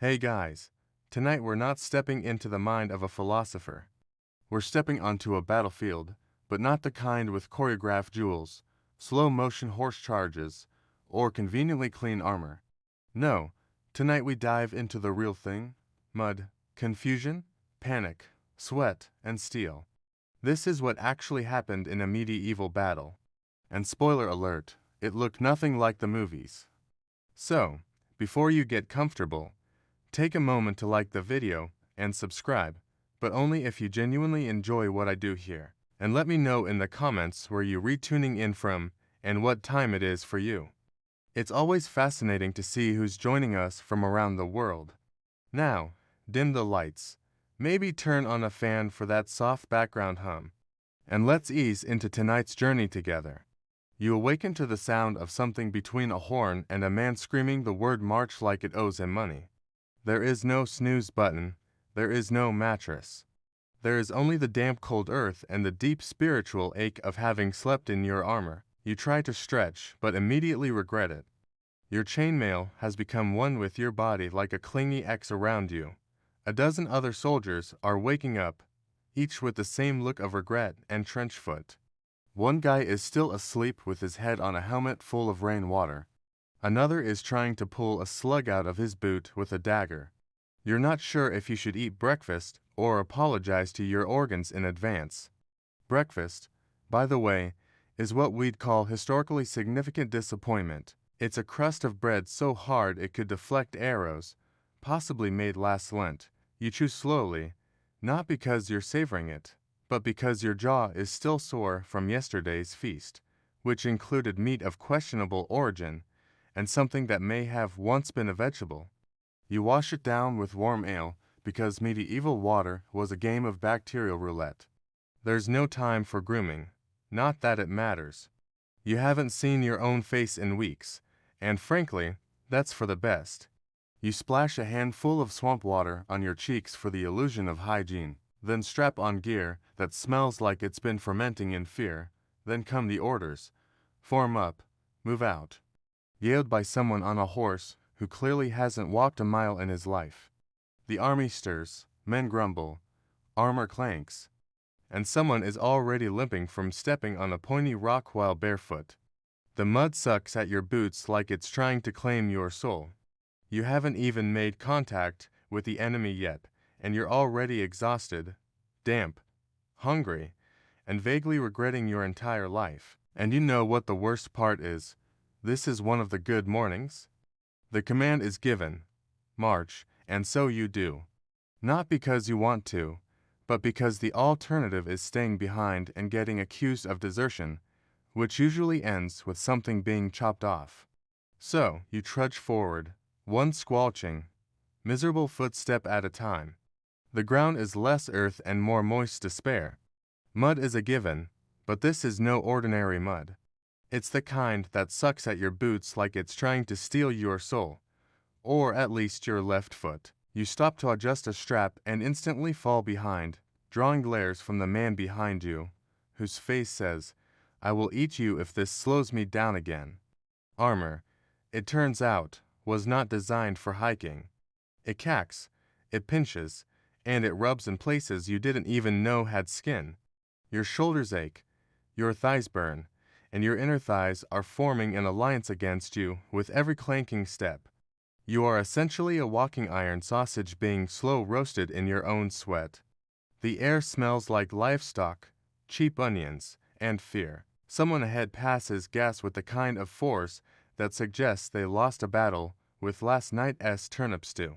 Hey guys, tonight we're not stepping into the mind of a philosopher. We're stepping onto a battlefield, but not the kind with choreographed duels, slow-motion horse charges, or conveniently clean armor. No, tonight we dive into the real thing: mud, confusion, panic, sweat, and steel. This is what actually happened in a medieval battle. And spoiler alert, it looked nothing like the movies. So, before you get comfortable, take a moment to like the video and subscribe, but only if you genuinely enjoy what I do here. And let me know in the comments where you're retuning in from and what time it is for you. It's always fascinating to see who's joining us from around the world. Now, dim the lights. Maybe turn on a fan for that soft background hum. And let's ease into tonight's journey together. You awaken to the sound of something between a horn and a man screaming the word march like it owes him money. There is no snooze button, there is no mattress. There is only the damp cold earth and the deep spiritual ache of having slept in your armor. You try to stretch, but immediately regret it. Your chainmail has become one with your body like a clingy X around you. A dozen other soldiers are waking up, each with the same look of regret and trench foot. One guy is still asleep with his head on a helmet full of rainwater. Another is trying to pull a slug out of his boot with a dagger. You're not sure if you should eat breakfast or apologize to your organs in advance. Breakfast, by the way, is what we'd call historically significant disappointment. It's a crust of bread so hard it could deflect arrows, possibly made last Lent. You chew slowly, not because you're savoring it, but because your jaw is still sore from yesterday's feast, which included meat of questionable origin and something that may have once been a vegetable. You wash it down with warm ale because medieval water was a game of bacterial roulette. There's no time for grooming, not that it matters. You haven't seen your own face in weeks, and frankly, that's for the best. You splash a handful of swamp water on your cheeks for the illusion of hygiene, then strap on gear that smells like it's been fermenting in fear. Then come the orders: form up, move out. Yelled by someone on a horse who clearly hasn't walked a mile in his life. The army stirs, men grumble, armor clanks, and someone is already limping from stepping on a pointy rock while barefoot. The mud sucks at your boots like it's trying to claim your soul. You haven't even made contact with the enemy yet, and you're already exhausted, damp, hungry, and vaguely regretting your entire life. And you know what the worst part is? This is one of the good mornings. The command is given, march, and so you do. Not because you want to, but because the alternative is staying behind and getting accused of desertion, which usually ends with something being chopped off. So, you trudge forward, one squelching, miserable footstep at a time. The ground is less earth and more moist despair. Mud is a given, but this is no ordinary mud. It's the kind that sucks at your boots like it's trying to steal your soul, or at least your left foot. You stop to adjust a strap and instantly fall behind, drawing glares from the man behind you, whose face says, "I will eat you if this slows me down again." Armor, it turns out, was not designed for hiking. It cacks, it pinches, and it rubs in places you didn't even know had skin. Your shoulders ache, your thighs burn, and your inner thighs are forming an alliance against you with every clanking step. You are essentially a walking iron sausage being slow roasted in your own sweat. The air smells like livestock, cheap onions, and fear. Someone ahead passes gas with the kind of force that suggests they lost a battle with last night's turnip stew.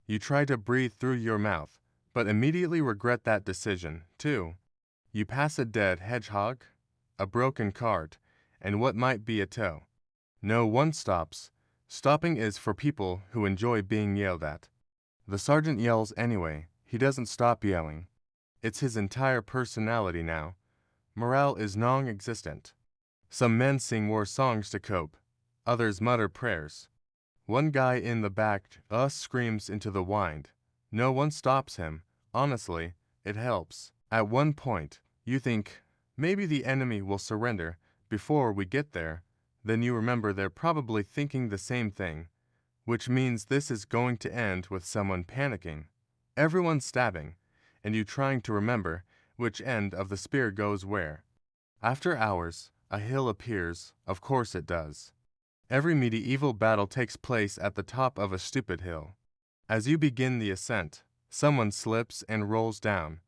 You try to breathe through your mouth, but immediately regret that decision, too. You pass a dead hedgehog, a broken cart, and what might be a toe. No one stops. Stopping is for people who enjoy being yelled at. The sergeant yells anyway. He doesn't stop yelling. It's his entire personality now. Morale is non-existent. Some men sing war songs to cope. Others mutter prayers. One guy in the back screams into the wind. No one stops him. Honestly, it helps. At one point, you think, maybe the enemy will surrender before we get there. Then you remember they're probably thinking the same thing. which means this is going to end with someone panicking, everyone stabbing, and you trying to remember which end of the spear goes where. After hours, a hill appears, of course it does. Every medieval battle takes place at the top of a stupid hill. As you begin the ascent, someone slips and rolls down.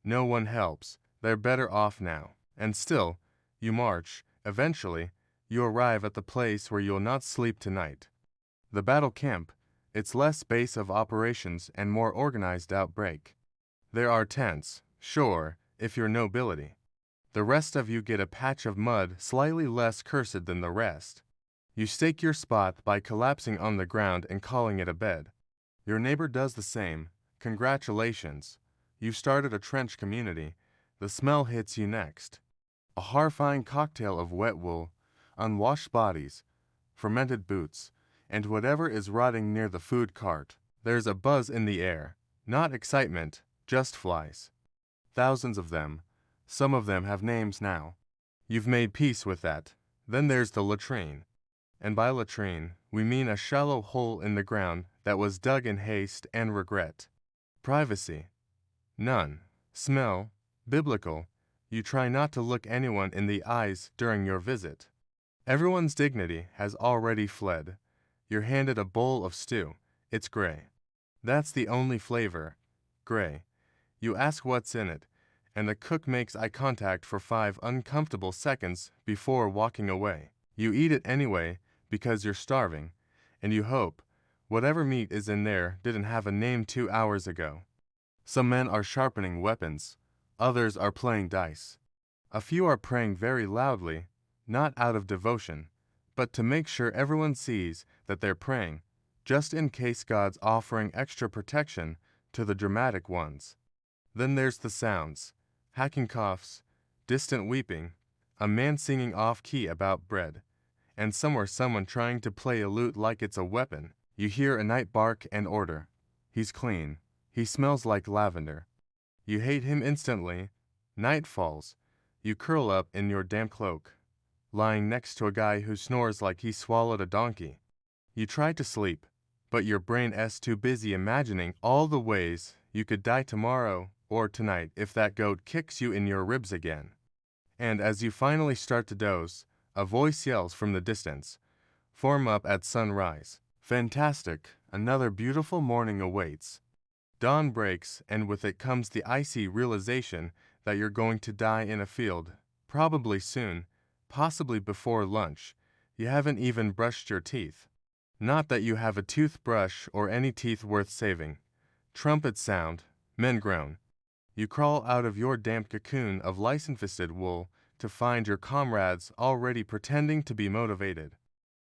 No one helps, they're better off now. And still, you march. Eventually, you arrive at the place where you'll not sleep tonight. The battle camp, its less base of operations and more organized outbreak. There are tents, sure, if you're nobility. The rest of you get a patch of mud slightly less cursed than the rest. You stake your spot by collapsing on the ground and calling it a bed. Your neighbor does the same. Congratulations. You've started a trench community. The smell hits you next. A horrifying cocktail of wet wool, unwashed bodies, fermented boots, and whatever is rotting near the food cart. There's a buzz in the air. Not excitement, just flies. Thousands of them. Some of them have names now. You've made peace with that. Then there's the latrine. And by latrine, we mean a shallow hole in the ground that was dug in haste and regret. Privacy. None. Smell. Biblical. You try not to look anyone in the eyes during your visit. Everyone's dignity has already fled. You're handed a bowl of stew. It's gray. That's the only flavor. Gray. You ask what's in it, and the cook makes eye contact for 5 uncomfortable seconds before walking away. You eat it anyway because you're starving, and you hope whatever meat is in there didn't have a name 2 hours ago. Some men are sharpening weapons. Others are playing dice. A few are praying very loudly, not out of devotion, but to make sure everyone sees that they're praying, just in case God's offering extra protection to the dramatic ones. Then there's the sounds. Hacking coughs, distant weeping, a man singing off-key about bread, and somewhere someone trying to play a lute like it's a weapon. You hear a night bark and order. He's clean. He smells like lavender. You hate him instantly. Night falls. You curl up in your damp cloak, lying next to a guy who snores like he swallowed a donkey. You try to sleep, but your brain is too busy imagining all the ways you could die tomorrow or tonight if that goat kicks you in your ribs again. And as you finally start to doze, a voice yells from the distance, "Form up at sunrise." Fantastic, another beautiful morning awaits. Dawn breaks, and with it comes the icy realization that you're going to die in a field, probably soon, possibly before lunch. You haven't even brushed your teeth. Not that you have a toothbrush or any teeth worth saving. Trumpets sound, men groan. You crawl out of your damp cocoon of lice-infested wool to find your comrades already pretending to be motivated.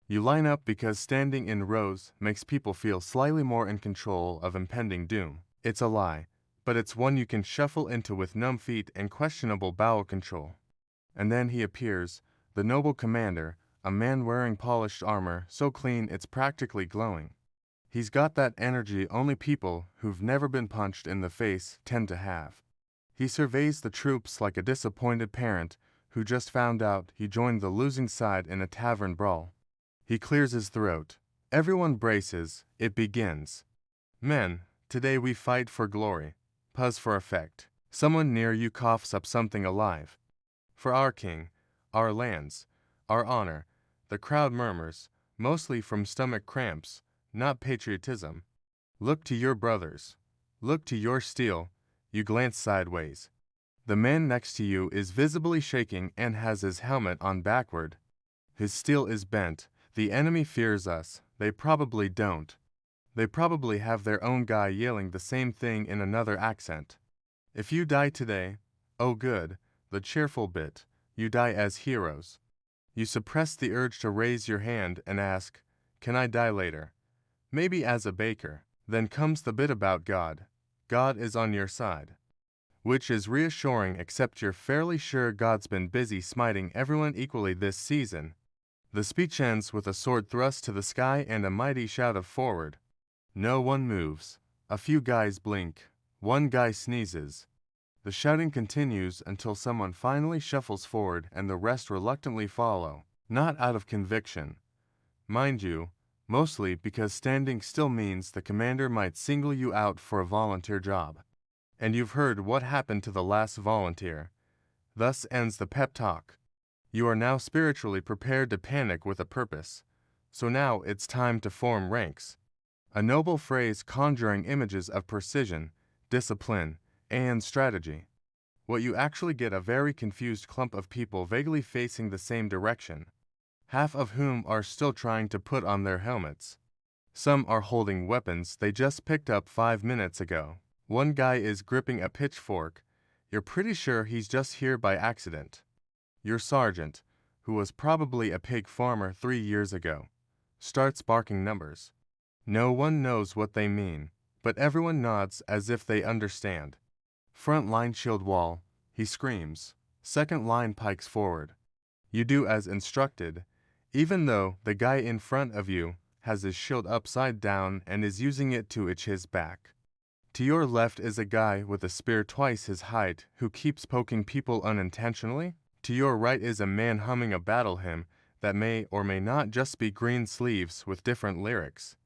You line up because standing in rows makes people feel slightly more in control of impending doom. It's a lie, but it's one you can shuffle into with numb feet and questionable bowel control. And then he appears, the noble commander, a man wearing polished armor so clean it's practically glowing. He's got that energy only people who've never been punched in the face tend to have. He surveys the troops like a disappointed parent who just found out he joined the losing side in a tavern brawl. He clears his throat. Everyone braces. It begins. Men, today we fight for glory. Pause for effect. Someone near you coughs up something alive. For our king, our lands, our honor. The crowd murmurs, mostly from stomach cramps, not patriotism. Look to your brothers. Look to your steel. You glance sideways. The man next to you is visibly shaking and has his helmet on backward. His steel is bent. The enemy fears us. They probably don't. They probably have their own guy yelling the same thing in another accent. If you die today, oh good, the cheerful bit, you die as heroes. You suppress the urge to raise your hand and ask, can I die later? Maybe as a baker. Then comes the bit about God. God is on your side. Which is reassuring except you're fairly sure God's been busy smiting everyone equally this season. The speech ends with a sword thrust to the sky and a mighty shout of forward. No one moves. A few guys blink. One guy sneezes. The shouting continues until someone finally shuffles forward and the rest reluctantly follow, not out of conviction. Mind you, mostly because standing still means the commander might single you out for a volunteer job. And you've heard what happened to the last volunteer. Thus ends the pep talk. You are now spiritually prepared to panic with a purpose. So now it's time to form ranks. A noble phrase conjuring images of precision, discipline, and strategy. What you actually get a very confused clump of people vaguely facing the same direction, half of whom are still trying to put on their helmets. Some are holding weapons they just picked up 5 minutes ago. One guy is gripping a pitchfork. You're pretty sure he's just here by accident. Your sergeant, who was probably a pig farmer 3 years ago, starts barking numbers. No one knows what they mean, but everyone nods as if they understand. Front line shield wall, he screams. Second line pikes forward. You do as instructed, even though the guy in front of you has his shield upside down and is using it to itch his back. To your left is a guy with a spear twice his height who keeps poking people unintentionally. To your right is a man humming a battle hymn that may or may not just be green sleeves with different lyrics.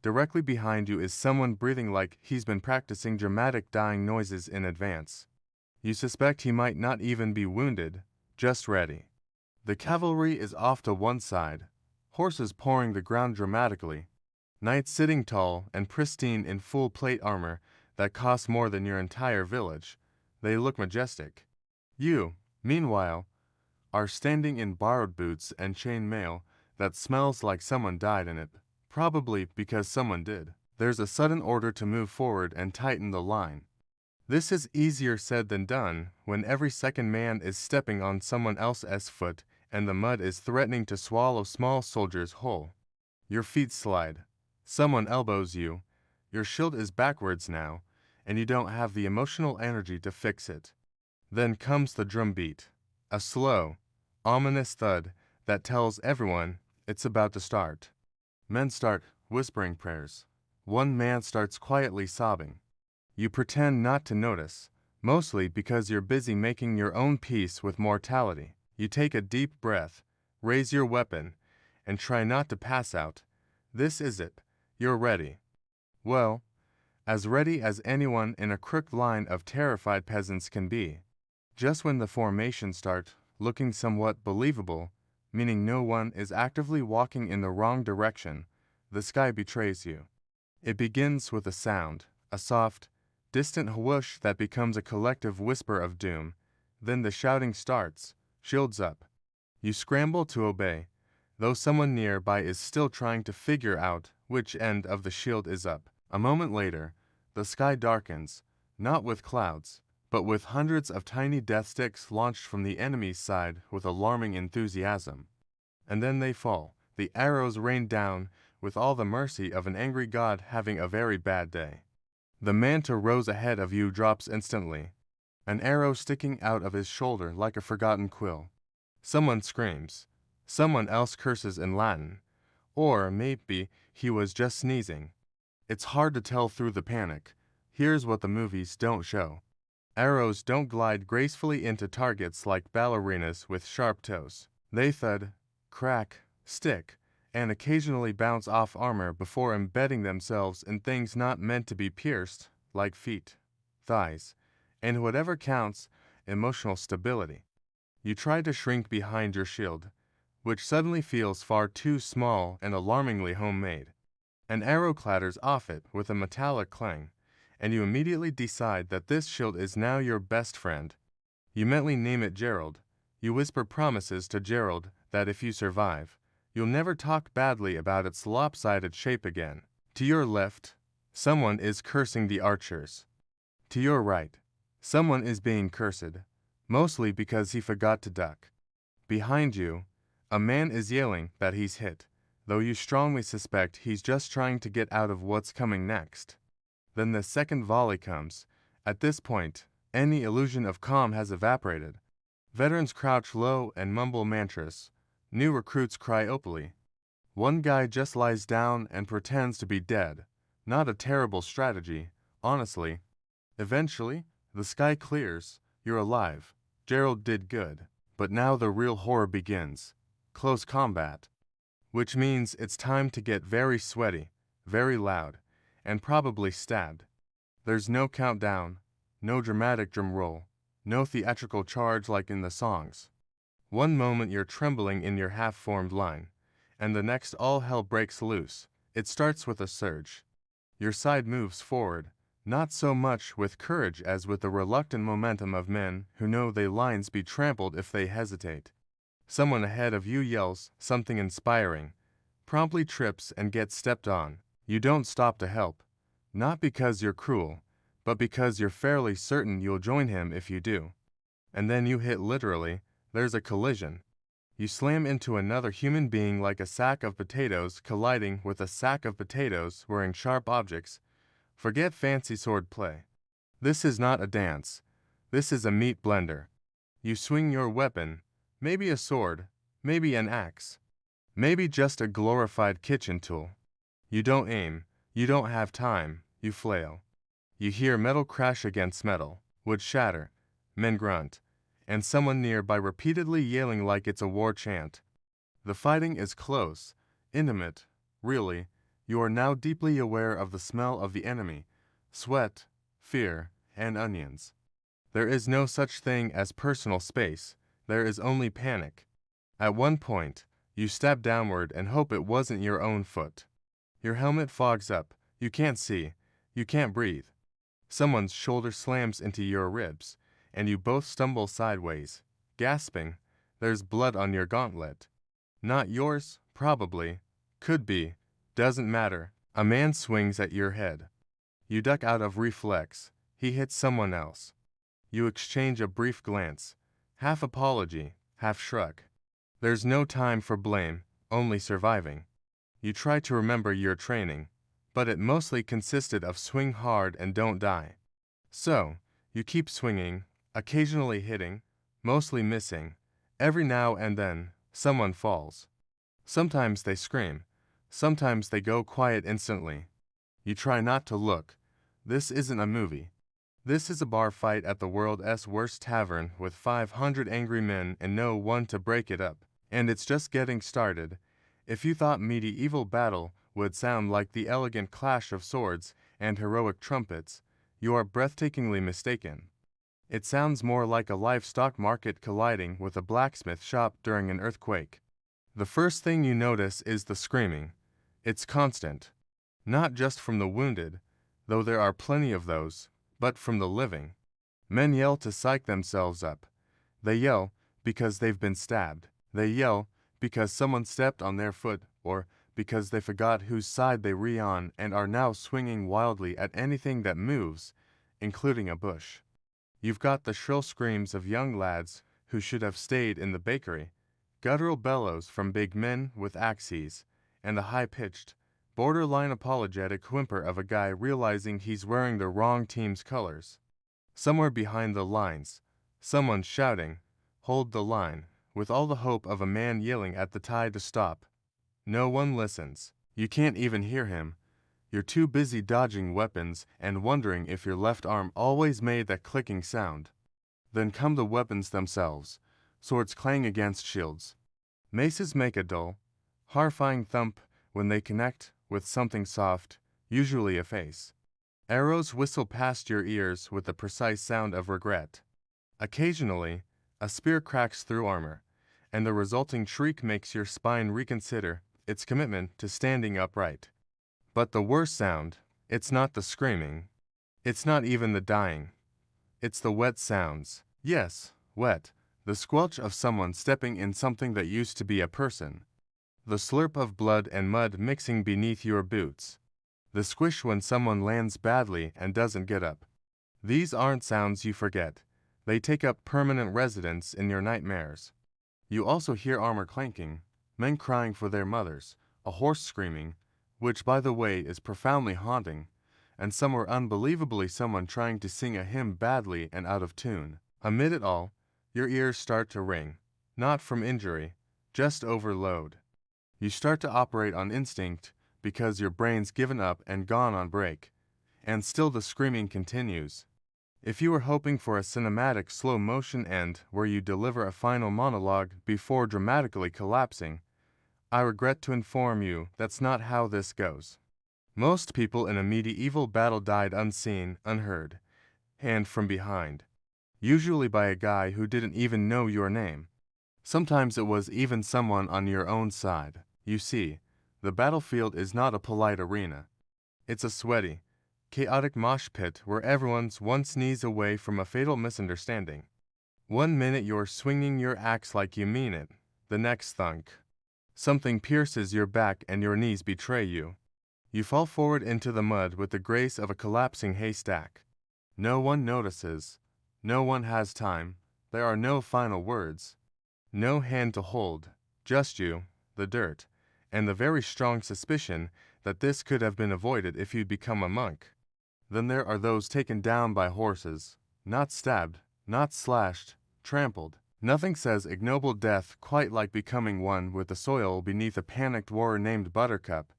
Directly behind you is someone breathing like he's been practicing dramatic dying noises in advance. You suspect he might not even be wounded, just ready. The cavalry is off to one side, horses pouring the ground dramatically, knights sitting tall and pristine in full plate armor that costs more than your entire village. They look majestic. You, meanwhile, are standing in borrowed boots and chain mail that smells like someone died in it, probably because someone did. There's a sudden order to move forward and tighten the line. This is easier said than done when every second man is stepping on someone else's foot and the mud is threatening to swallow small soldiers whole. Your feet slide. Someone elbows you. Your shield is backwards now, and you don't have the emotional energy to fix it. Then comes the drum beat. A slow, ominous thud that tells everyone it's about to start. Men start whispering prayers. One man starts quietly sobbing. You pretend not to notice, mostly because you're busy making your own peace with mortality. You take a deep breath, raise your weapon, and try not to pass out. This is it. You're ready. Well, as ready as anyone in a crooked line of terrified peasants can be. Just when the formations start looking somewhat believable, meaning no one is actively walking in the wrong direction, the sky betrays you. It begins with a sound, a soft, distant whoosh that becomes a collective whisper of doom. Then the shouting starts, shields up. You scramble to obey, though someone nearby is still trying to figure out which end of the shield is up. A moment later, the sky darkens, not with clouds, but with hundreds of tiny death sticks launched from the enemy's side with alarming enthusiasm. And then they fall. The arrows rain down with all the mercy of an angry god having a very bad day. The manto rows ahead of you drops instantly, an arrow sticking out of his shoulder like a forgotten quill. Someone screams. Someone else curses in Latin. Or maybe he was just sneezing. It's hard to tell through the panic. Here's what the movies don't show. Arrows don't glide gracefully into targets like ballerinas with sharp toes. They thud, crack, stick, and occasionally bounce off armor before embedding themselves in things not meant to be pierced, like feet, thighs, and whatever counts, emotional stability. You try to shrink behind your shield, which suddenly feels far too small and alarmingly homemade. An arrow clatters off it with a metallic clang, and you immediately decide that this shield is now your best friend. You mentally name it Gerald. You whisper promises to Gerald that if you survive, you'll never talk badly about its lopsided shape again. To your left, someone is cursing the archers. To your right, someone is being cursed, mostly because he forgot to duck. Behind you, a man is yelling that he's hit, though you strongly suspect he's just trying to get out of what's coming next. Then the second volley comes. At this point, any illusion of calm has evaporated. Veterans crouch low and mumble mantras. New recruits cry openly. One guy just lies down and pretends to be dead. Not a terrible strategy, honestly. Eventually, the sky clears. You're alive. Gerald did good. But now the real horror begins. Close combat. which means it's time to get very sweaty, very loud, and probably stabbed. There's no countdown, no dramatic drum roll, no theatrical charge like in the songs. One moment you're trembling in your half-formed line, and the next all hell breaks loose. It starts with a surge. Your side moves forward, not so much with courage as with the reluctant momentum of men who know their lines be trampled if they hesitate. Someone ahead of you yells something inspiring, promptly trips and gets stepped on. You don't stop to help, not because you're cruel, but because you're fairly certain you'll join him if you do. And then you hit literally, there's a collision. You slam into another human being like a sack of potatoes colliding with a sack of potatoes wearing sharp objects. Forget fancy sword play. This is not a dance. This is a meat blender. You swing your weapon, maybe a sword, maybe an axe, maybe just a glorified kitchen tool. You don't aim, you don't have time, you flail. You hear metal crash against metal, wood shatter, men grunt, and someone nearby repeatedly yelling like it's a war chant. The fighting is close, intimate, really. You are now deeply aware of the smell of the enemy, sweat, fear, and onions. There is no such thing as personal space, there is only panic. At one point, you step downward and hope it wasn't your own foot. Your helmet fogs up, you can't see, you can't breathe. Someone's shoulder slams into your ribs, and you both stumble sideways, gasping. There's blood on your gauntlet. Not yours, probably, could be, doesn't matter. A man swings at your head. You duck out of reflex, he hits someone else. You exchange a brief glance, half apology, half shrug. There's no time for blame, only surviving. You try to remember your training, but it mostly consisted of swing hard and don't die. So, you keep swinging, occasionally hitting, mostly missing. Every now and then, someone falls. Sometimes they scream, sometimes they go quiet instantly. You try not to look. This isn't a movie. This is a bar fight at the world's worst tavern with 500 angry men and no one to break it up. And it's just getting started. If you thought medieval battle would sound like the elegant clash of swords and heroic trumpets, you are breathtakingly mistaken. It sounds more like a livestock market colliding with a blacksmith shop during an earthquake. The first thing you notice is the screaming. It's constant. Not just from the wounded, though there are plenty of those, but from the living. Men yell to psych themselves up. They yell because they've been stabbed. They yell because someone stepped on their foot, or because they forgot whose side they were on and are now swinging wildly at anything that moves, including a bush. You've got the shrill screams of young lads who should have stayed in the bakery, guttural bellows from big men with axes, and the high-pitched, borderline apologetic whimper of a guy realizing he's wearing the wrong team's colors. Somewhere behind the lines, someone's shouting, "Hold the line," with all the hope of a man yelling at the tide to stop. No one listens. You can't even hear him. You're too busy dodging weapons and wondering if your left arm always made that clicking sound. Then come the weapons themselves. Swords clang against shields. Maces make a dull, horrifying thump when they connect with something soft, usually a face. Arrows whistle past your ears with the precise sound of regret. Occasionally, a spear cracks through armor, and the resulting shriek makes your spine reconsider its commitment to standing upright. But the worst sound, it's not the screaming. It's not even the dying. It's the wet sounds. Yes, wet. The squelch of someone stepping in something that used to be a person. The slurp of blood and mud mixing beneath your boots. The squish when someone lands badly and doesn't get up. These aren't sounds you forget. They take up permanent residence in your nightmares. You also hear armor clanking, men crying for their mothers, a horse screaming, which by the way is profoundly haunting, and somewhere unbelievably someone trying to sing a hymn badly and out of tune. Amid it all, your ears start to ring, not from injury, just overload. You start to operate on instinct because your brain's given up and gone on break, and still the screaming continues. If you were hoping for a cinematic slow-motion end where you deliver a final monologue before dramatically collapsing, I regret to inform you that's not how this goes. Most people in a medieval battle died unseen, unheard, and from behind. Usually by a guy who didn't even know your name. Sometimes it was even someone on your own side. You see, the battlefield is not a polite arena. It's a sweaty, chaotic mosh pit where everyone's one sneeze away from a fatal misunderstanding. One minute you're swinging your axe like you mean it, the next thunk. Something pierces your back and your knees betray you. You fall forward into the mud with the grace of a collapsing haystack. No one notices. No one has time. There are no final words. No hand to hold. Just you, the dirt, and the very strong suspicion that this could have been avoided if you'd become a monk. Then there are those taken down by horses. Not stabbed, not slashed, trampled. Nothing says ignoble death quite like becoming one with the soil beneath a panicked warrior named Buttercup.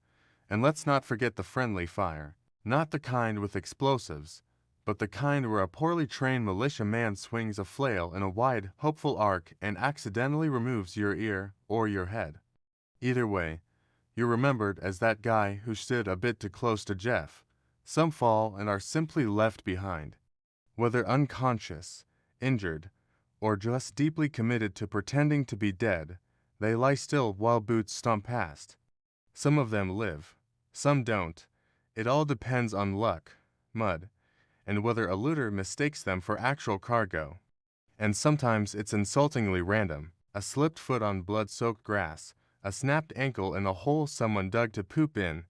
And let's not forget the friendly fire. Not the kind with explosives, but the kind where a poorly trained militia man swings a flail in a wide, hopeful arc and accidentally removes your ear or your head. Either way, you're remembered as that guy who stood a bit too close to Jeff. Some fall and are simply left behind. Whether unconscious, injured, or just deeply committed to pretending to be dead, they lie still while boots stomp past. Some of them live, some don't. It all depends on luck, mud, and whether a looter mistakes them for actual cargo. And sometimes it's insultingly random, a slipped foot on blood-soaked grass, a snapped ankle in a hole someone dug to poop in,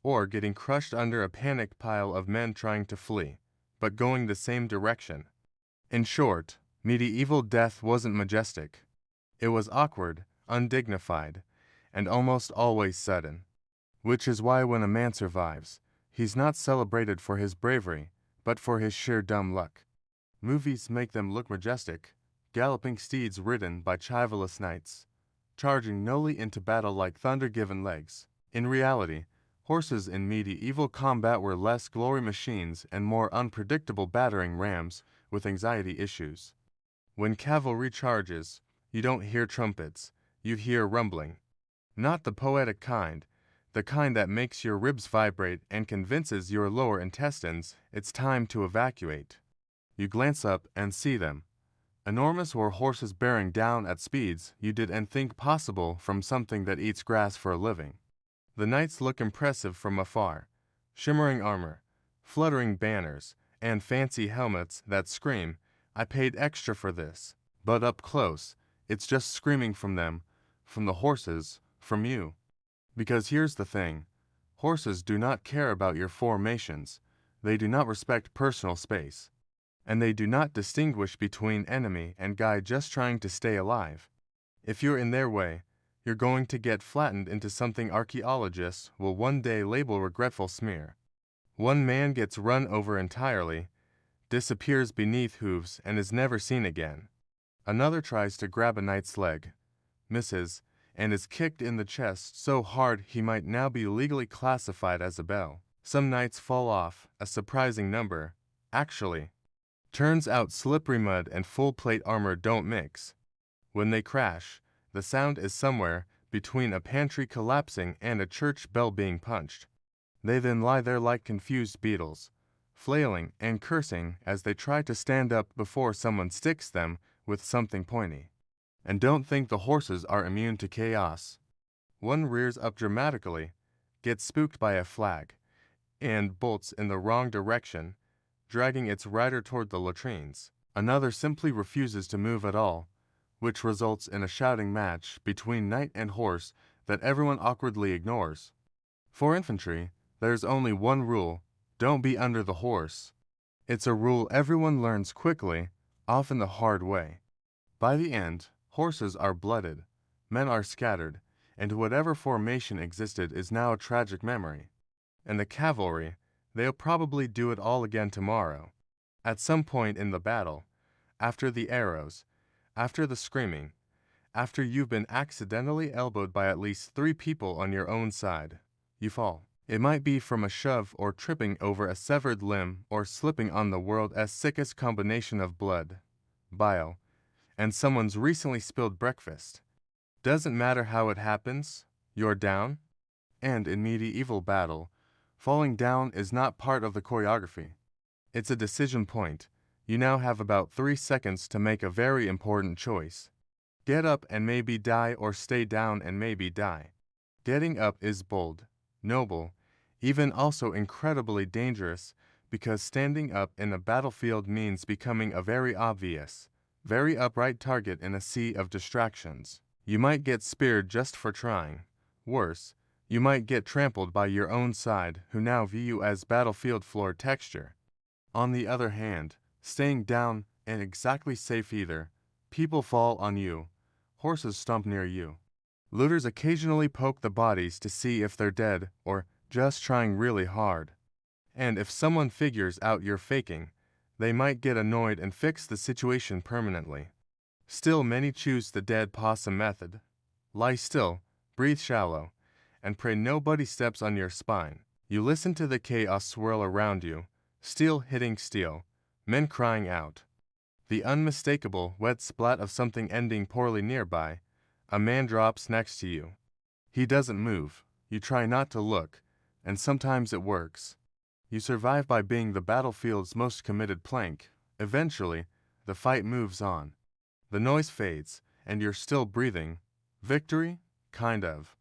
or getting crushed under a panicked pile of men trying to flee, but going the same direction. In short, medieval death wasn't majestic. It was awkward, undignified, and almost always sudden. Which is why when a man survives, he's not celebrated for his bravery, but for his sheer dumb luck. Movies make them look majestic, galloping steeds ridden by chivalrous knights, charging nobly into battle like thunder-given legs. In reality, horses in medieval combat were less glory machines and more unpredictable battering rams with anxiety issues. When cavalry charges, you don't hear trumpets, you hear rumbling. Not the poetic kind, the kind that makes your ribs vibrate and convinces your lower intestines it's time to evacuate. You glance up and see them. Enormous war horses bearing down at speeds you didn't think possible from something that eats grass for a living. The knights look impressive from afar. Shimmering armor, fluttering banners, and fancy helmets that scream, "I paid extra for this." But up close, it's just screaming from them, from the horses, from you. Because here's the thing, horses do not care about your formations, they do not respect personal space, and they do not distinguish between enemy and guy just trying to stay alive. If you're in their way, you're going to get flattened into something archaeologists will one day label regretful smear. One man gets run over entirely, disappears beneath hooves and is never seen again. Another tries to grab a knight's leg, misses, and is kicked in the chest so hard he might now be legally classified as a belle. Some knights fall off, a surprising number, actually. Turns out slippery mud and full plate armor don't mix. When they crash, the sound is somewhere between a pantry collapsing and a church bell being punched. They then lie there like confused beetles, flailing and cursing as they try to stand up before someone sticks them with something pointy. And don't think the horses are immune to chaos. One rears up dramatically, gets spooked by a flag, and bolts in the wrong direction, dragging its rider toward the latrines. Another simply refuses to move at all, which results in a shouting match between knight and horse that everyone awkwardly ignores. For infantry, there's only one rule: don't be under the horse. It's a rule everyone learns quickly, often the hard way. By the end, horses are blooded, men are scattered, and whatever formation existed is now a tragic memory. And the cavalry, they'll probably do it all again tomorrow. At some point in the battle, after the arrows, after the screaming, after you've been accidentally elbowed by at least 3 people on your own side, you fall. It might be from a shove or tripping over a severed limb or slipping on the world's sickest combination of blood, bile, and someone's recently spilled breakfast. Doesn't matter how it happens, You're down? And in medieval battle, falling down is not part of the choreography. It's a decision point. You now have about 3 seconds to make a very important choice. Get up and maybe die, or stay down and maybe die. Getting up is bold, noble, even also incredibly dangerous, because standing up in a battlefield means becoming a very obvious, very upright target in a sea of distractions. You might get speared just for trying. Worse, you might get trampled by your own side, who now view you as battlefield floor texture. On the other hand, staying down ain't exactly safe either. People fall on you. Horses stomp near you. Looters occasionally poke the bodies to see if they're dead or just trying really hard. And if someone figures out you're faking, they might get annoyed and fix the situation permanently. Still, many choose the dead possum method. Lie still, breathe shallow, and pray nobody steps on your spine. You listen to the chaos swirl around you, steel hitting steel, men crying out. The unmistakable wet splat of something ending poorly nearby. A man drops next to you. He doesn't move. You try not to look, and sometimes it works. You survive by being the battlefield's most committed plank. Eventually, the fight moves on. The noise fades, and you're still breathing. Victory? Kind of.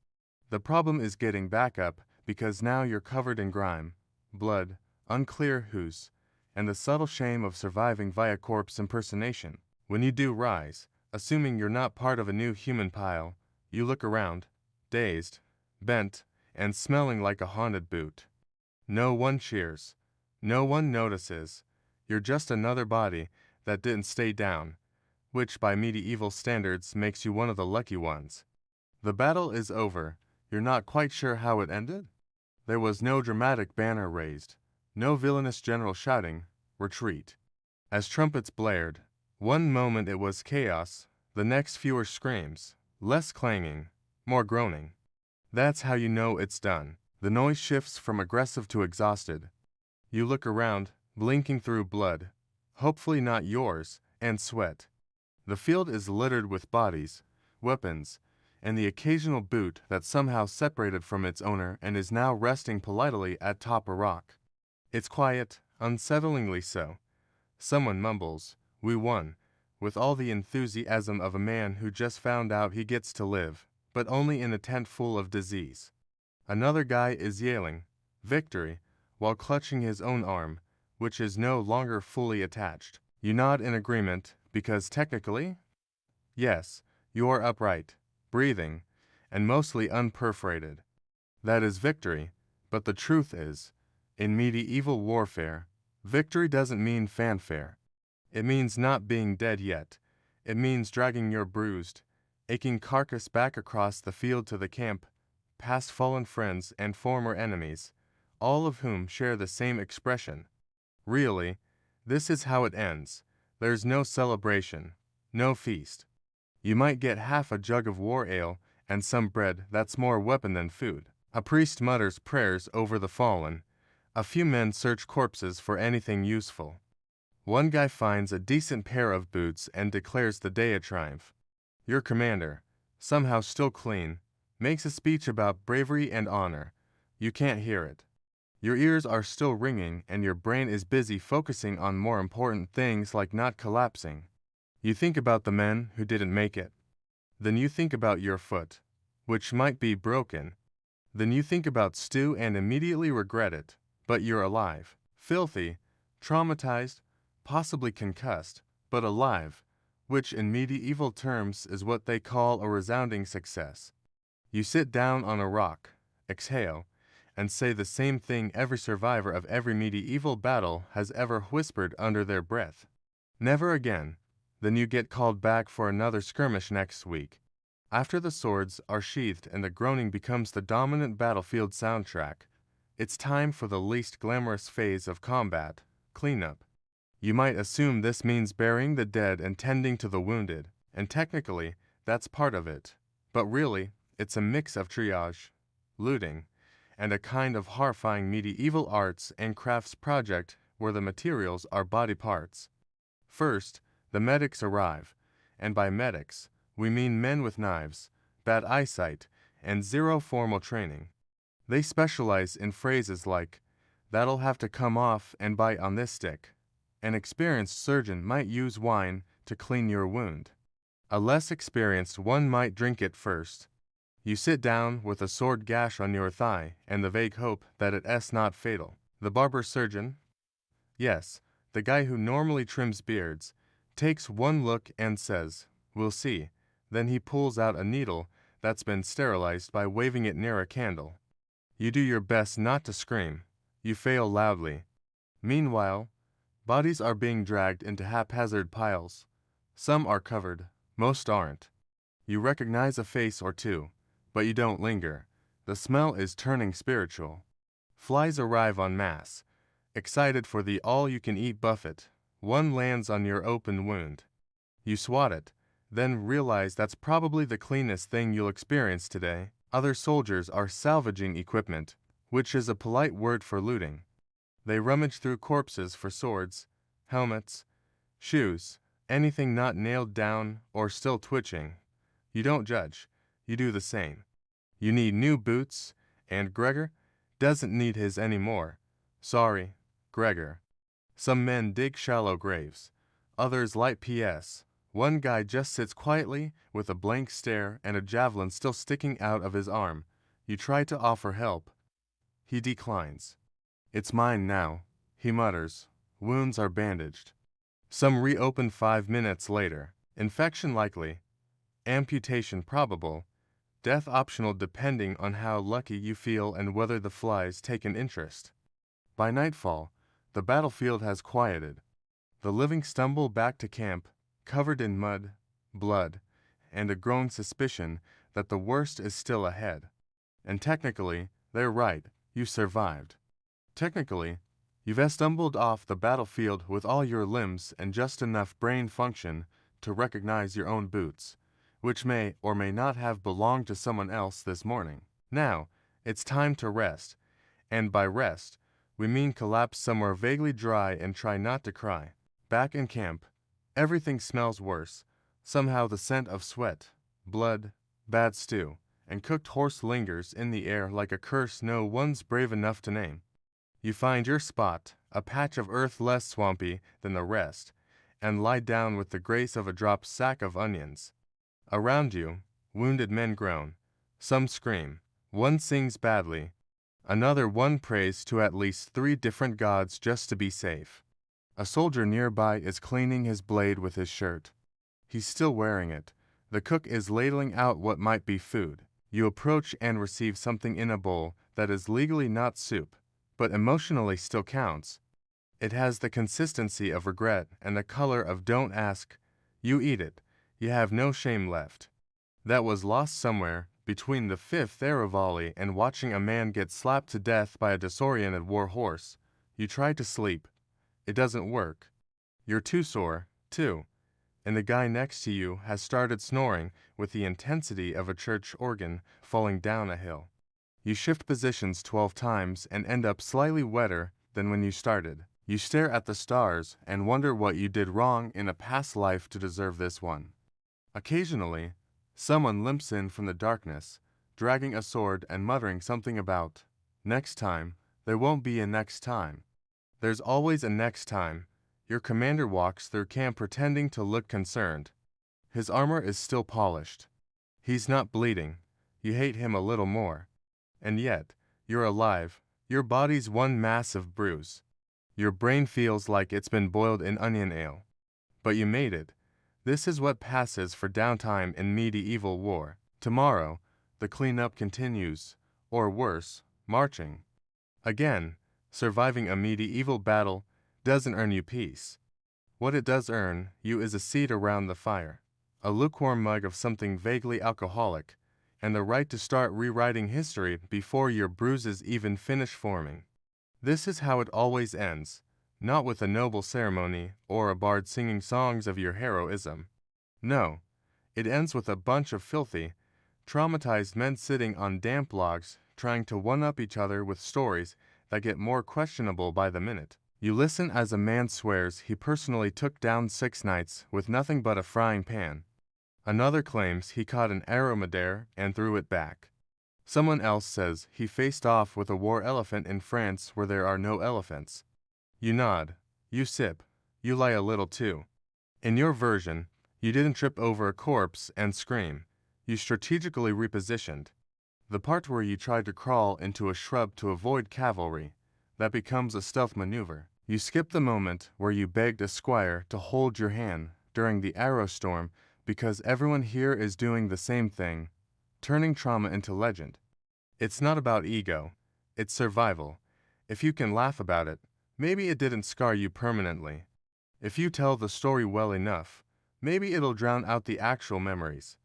The problem is getting back up, because now you're covered in grime, blood, unclear whose, and the subtle shame of surviving via corpse impersonation. When you do rise, assuming you're not part of a new human pile, you look around, dazed, bent, and smelling like a haunted boot. No one cheers. No one notices. You're just another body that didn't stay down, which by medieval standards makes you one of the lucky ones. The battle is over. You're not quite sure how it ended? There was no dramatic banner raised, no villainous general shouting, "Retreat." As trumpets blared, one moment it was chaos, the next fewer screams, less clanging, more groaning. That's how you know it's done. The noise shifts from aggressive to exhausted. You look around, blinking through blood, hopefully not yours, and sweat. The field is littered with bodies, weapons, and the occasional boot that somehow separated from its owner and is now resting politely atop a rock. It's quiet, unsettlingly so. Someone mumbles, "We won," with all the enthusiasm of a man who just found out he gets to live, but only in a tent full of disease. Another guy is yelling, "Victory," while clutching his own arm, which is no longer fully attached. You nod in agreement, because technically, yes, you are upright, breathing, and mostly unperforated. That is victory, but the truth is, in medieval warfare, victory doesn't mean fanfare. It means not being dead yet. It means dragging your bruised, aching carcass back across the field to the camp, past fallen friends and former enemies, all of whom share the same expression. Really, this is how it ends. There's no celebration, no feast. You might get half a jug of war ale and some bread that's more weapon than food. A priest mutters prayers over the fallen. A few men search corpses for anything useful. One guy finds a decent pair of boots and declares the day a triumph. Your commander, somehow still clean, makes a speech about bravery and honor. You can't hear it. Your ears are still ringing and your brain is busy focusing on more important things like not collapsing. You think about the men who didn't make it. Then you think about your foot, which might be broken. Then you think about stew and immediately regret it, but you're alive, filthy, traumatized, possibly concussed, but alive, which in medieval terms is what they call a resounding success. You sit down on a rock, exhale, and say the same thing every survivor of every medieval battle has ever whispered under their breath. Never again. Then you get called back for another skirmish next week. After the swords are sheathed and the groaning becomes the dominant battlefield soundtrack, it's time for the least glamorous phase of combat, cleanup. You might assume this means burying the dead and tending to the wounded, and technically, that's part of it. But really, it's a mix of triage, looting, and a kind of horrifying medieval arts and crafts project where the materials are body parts. First, the medics arrive, and by medics, we mean men with knives, bad eyesight, and zero formal training. They specialize in phrases like, "That'll have to come off and bite on this stick." An experienced surgeon might use wine to clean your wound. A less experienced one might drink it first. You sit down with a sword gash on your thigh and the vague hope that it's not fatal. The barber surgeon, yes, the guy who normally trims beards, takes one look and says, "We'll see." Then he pulls out a needle that's been sterilized by waving it near a candle. You do your best not to scream. You fail loudly. Meanwhile, bodies are being dragged into haphazard piles. Some are covered, most aren't. You recognize a face or two, but you don't linger. The smell is turning spiritual. Flies arrive en masse, excited for the all-you-can-eat buffet. One lands on your open wound. You swat it, then realize that's probably the cleanest thing you'll experience today. Other soldiers are salvaging equipment, which is a polite word for looting. They rummage through corpses for swords, helmets, shoes, anything not nailed down or still twitching. You don't judge. You do the same. You need new boots, and Gregor doesn't need his anymore. Sorry, Gregor. Some men dig shallow graves. Others light PS. One guy just sits quietly with a blank stare and a javelin still sticking out of his arm. You try to offer help. He declines. "It's mine now," he mutters. Wounds are bandaged. Some reopen 5 minutes later. Infection likely. Amputation probable. Death optional depending on how lucky you feel and whether the flies take an interest. By nightfall, the battlefield has quieted. The living stumble back to camp, covered in mud, blood, and a growing suspicion that the worst is still ahead. And technically, they're right, you survived. Technically, you've stumbled off the battlefield with all your limbs and just enough brain function to recognize your own boots, which may or may not have belonged to someone else this morning. Now, it's time to rest, and by rest, we mean collapse somewhere vaguely dry and try not to cry. Back in camp, everything smells worse. Somehow the scent of sweat, blood, bad stew, and cooked horse lingers in the air like a curse no one's brave enough to name. You find your spot, a patch of earth less swampy than the rest, and lie down with the grace of a dropped sack of onions. Around you, wounded men groan. Some scream. One sings badly. Another one prays to at least 3 different gods just to be safe. A soldier nearby is cleaning his blade with his shirt. He's still wearing it. The cook is ladling out what might be food. You approach and receive something in a bowl that is legally not soup, but emotionally still counts. It has the consistency of regret and the color of don't ask. You eat it. You have no shame left. That was lost somewhere between the 5th arrow volley and watching a man get slapped to death by a disoriented war horse. You try to sleep. It doesn't work. You're too sore, too, and the guy next to you has started snoring with the intensity of a church organ falling down a hill. You shift positions 12 times and end up slightly wetter than when you started. You stare at the stars and wonder what you did wrong in a past life to deserve this one. Occasionally, someone limps in from the darkness, dragging a sword and muttering something about, "Next time, there won't be a next time." There's always a next time. Your commander walks through camp pretending to look concerned. His armor is still polished. He's not bleeding. You hate him a little more. And yet, you're alive. Your body's one massive bruise. Your brain feels like it's been boiled in onion ale. But you made it. This is what passes for downtime in medieval war. Tomorrow, the cleanup continues, or worse, marching. Again, surviving a medieval battle doesn't earn you peace. What it does earn you is a seat around the fire, a lukewarm mug of something vaguely alcoholic, and the right to start rewriting history before your bruises even finish forming. This is how it always ends, not with a noble ceremony or a bard singing songs of your heroism. No, it ends with a bunch of filthy, traumatized men sitting on damp logs trying to one-up each other with stories that get more questionable by the minute. You listen as a man swears he personally took down 6 knights with nothing but a frying pan. Another claims he caught an arrow midair and threw it back. Someone else says he faced off with a war elephant in France where there are no elephants. You nod. You sip. You lie a little too. In your version, you didn't trip over a corpse and scream. You strategically repositioned. The part where you tried to crawl into a shrub to avoid cavalry, that becomes a stealth maneuver. You skip the moment where you begged a squire to hold your hand during the arrow storm because everyone here is doing the same thing, turning trauma into legend. It's not about ego, it's survival. If you can laugh about it, maybe it didn't scar you permanently. If you tell the story well enough, maybe it'll drown out the actual memories.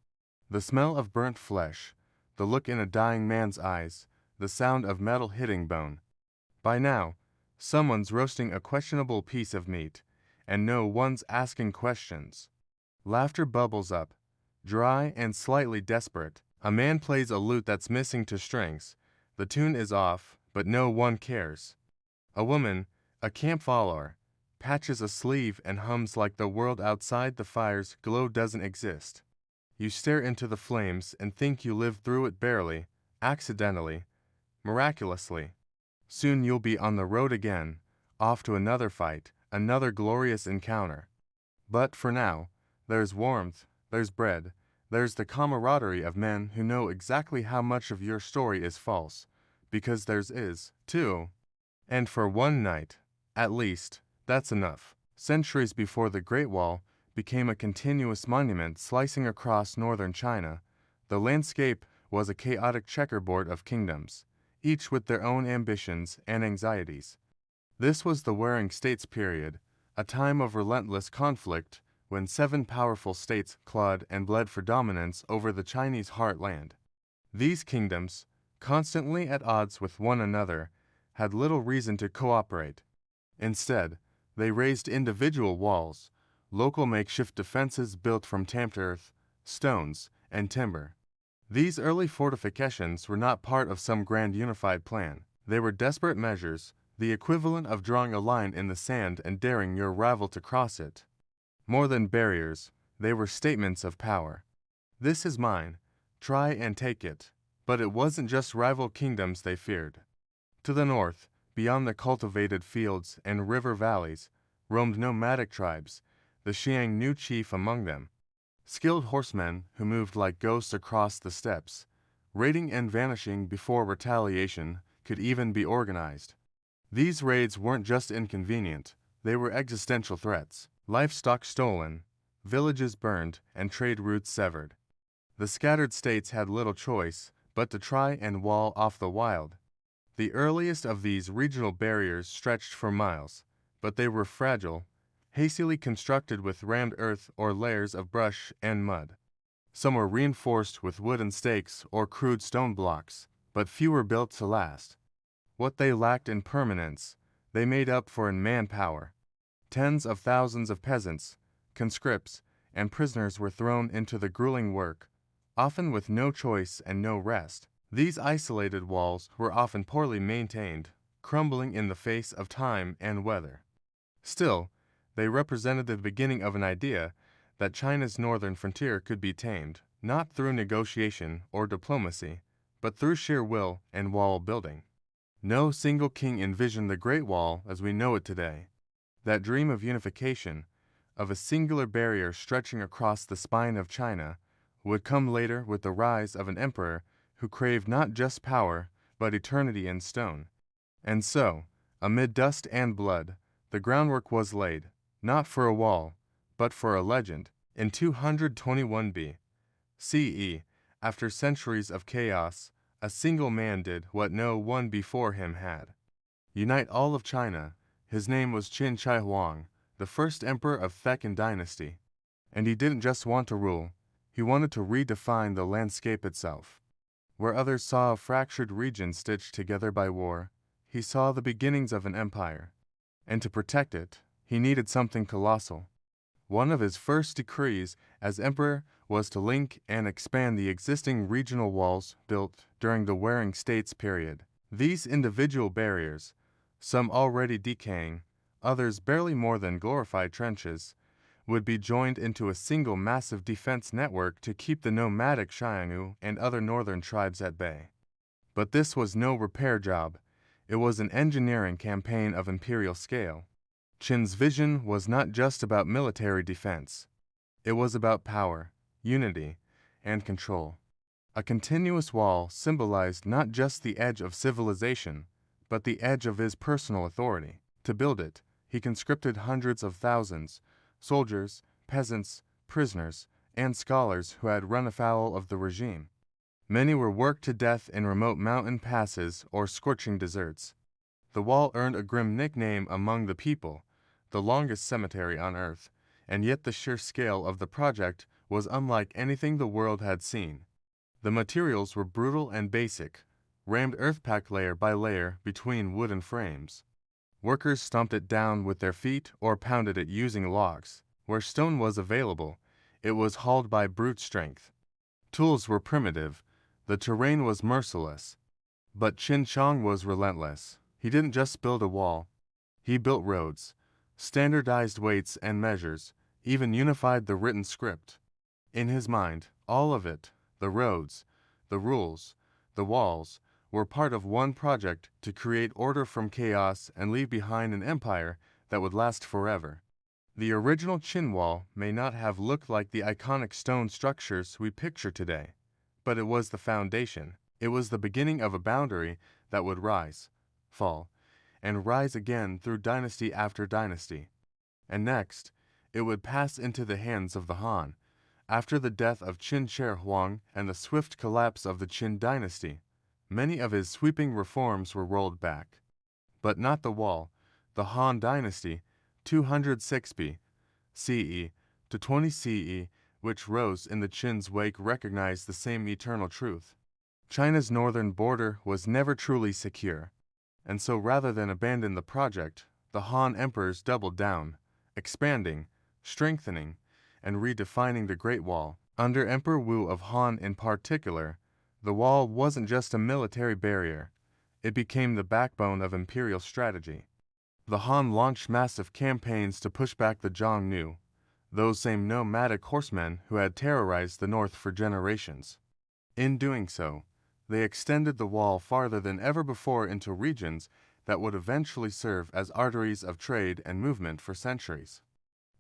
The smell of burnt flesh, the look in a dying man's eyes, the sound of metal hitting bone. By now, someone's roasting a questionable piece of meat, and no one's asking questions. Laughter bubbles up, dry and slightly desperate. A man plays a lute that's missing two strings. The tune is off, but no one cares. A woman, a camp follower, patches a sleeve and hums like the world outside the fire's glow doesn't exist. You stare into the flames and think you lived through it barely, accidentally, miraculously. Soon you'll be on the road again, off to another fight, another glorious encounter. But for now, there's warmth, there's bread, there's the camaraderie of men who know exactly how much of your story is false, because theirs is, too. And for one night, at least, that's enough. Centuries before the Great Wall became a continuous monument slicing across northern China, the landscape was a chaotic checkerboard of kingdoms, each with their own ambitions and anxieties. This was the Warring States period, a time of relentless conflict when 7 powerful states clawed and bled for dominance over the Chinese heartland. These kingdoms, constantly at odds with one another, had little reason to cooperate. Instead, they raised individual walls, local makeshift defenses built from tamped earth, stones, and timber. These early fortifications were not part of some grand unified plan. They were desperate measures, the equivalent of drawing a line in the sand and daring your rival to cross it. More than barriers, they were statements of power. This is mine. Try and take it. But it wasn't just rival kingdoms they feared. To the north, beyond the cultivated fields and river valleys, roamed nomadic tribes, the Xiang new chief among them. Skilled horsemen who moved like ghosts across the steppes, raiding and vanishing before retaliation could even be organized. These raids weren't just inconvenient, they were existential threats. Livestock stolen, villages burned, and trade routes severed. The scattered states had little choice but to try and wall off the wild. The earliest of these regional barriers stretched for miles, but they were fragile, hastily constructed with rammed earth or layers of brush and mud. Some were reinforced with wooden stakes or crude stone blocks, but few were built to last. What they lacked in permanence, they made up for in manpower. Tens of thousands of peasants, conscripts, and prisoners were thrown into the grueling work, often with no choice and no rest. These isolated walls were often poorly maintained, crumbling in the face of time and weather. Still, they represented the beginning of an idea that China's northern frontier could be tamed, not through negotiation or diplomacy, but through sheer will and wall building. No single king envisioned the Great Wall as we know it today. That dream of unification, of a singular barrier stretching across the spine of China, would come later with the rise of an emperor who craved not just power, but eternity in stone. And so, amid dust and blood, the groundwork was laid, not for a wall, but for a legend. In 221 B.C.E., after centuries of chaos, a single man did what no one before him had. Unite all of China. His name was Qin Shi Huang, the first emperor of Thekin dynasty. And he didn't just want to rule, he wanted to redefine the landscape itself. Where others saw a fractured region stitched together by war, he saw the beginnings of an empire. And to protect it, he needed something colossal. One of his first decrees as emperor was to link and expand the existing regional walls built during the Warring States period. These individual barriers, some already decaying, others barely more than glorified trenches, would be joined into a single massive defense network to keep the nomadic Xiongnu and other northern tribes at bay. But this was no repair job. It was an engineering campaign of imperial scale. Qin's vision was not just about military defense. It was about power, unity, and control. A continuous wall symbolized not just the edge of civilization, but the edge of his personal authority. To build it, he conscripted hundreds of thousands, soldiers, peasants, prisoners, and scholars who had run afoul of the regime. Many were worked to death in remote mountain passes or scorching deserts. The wall earned a grim nickname among the people, the longest cemetery on earth, and yet the sheer scale of the project was unlike anything the world had seen. The materials were brutal and basic, rammed earth packed layer by layer between wooden frames. Workers stomped it down with their feet or pounded it using logs. Where stone was available, it was hauled by brute strength. Tools were primitive, the terrain was merciless. But Qin Chang was relentless. He didn't just build a wall. He built roads, standardized weights and measures, even unified the written script. In his mind, all of it, the roads, the rules, the walls, were part of one project to create order from chaos and leave behind an empire that would last forever. The original Qin wall may not have looked like the iconic stone structures we picture today, but it was the foundation. It was the beginning of a boundary that would rise, fall, and rise again through dynasty after dynasty. And next, it would pass into the hands of the Han, after the death of Qin Shi Huang and the swift collapse of the Qin dynasty. Many of his sweeping reforms were rolled back. But not the wall. The Han dynasty, 206 CE to 20 CE, which rose in the Qin's wake, recognized the same eternal truth. China's northern border was never truly secure, and so rather than abandon the project, the Han emperors doubled down, expanding, strengthening, and redefining the Great Wall. Under Emperor Wu of Han in particular, the wall wasn't just a military barrier, it became the backbone of imperial strategy. The Han launched massive campaigns to push back the Zhongnu, those same nomadic horsemen who had terrorized the north for generations. In doing so, they extended the wall farther than ever before into regions that would eventually serve as arteries of trade and movement for centuries.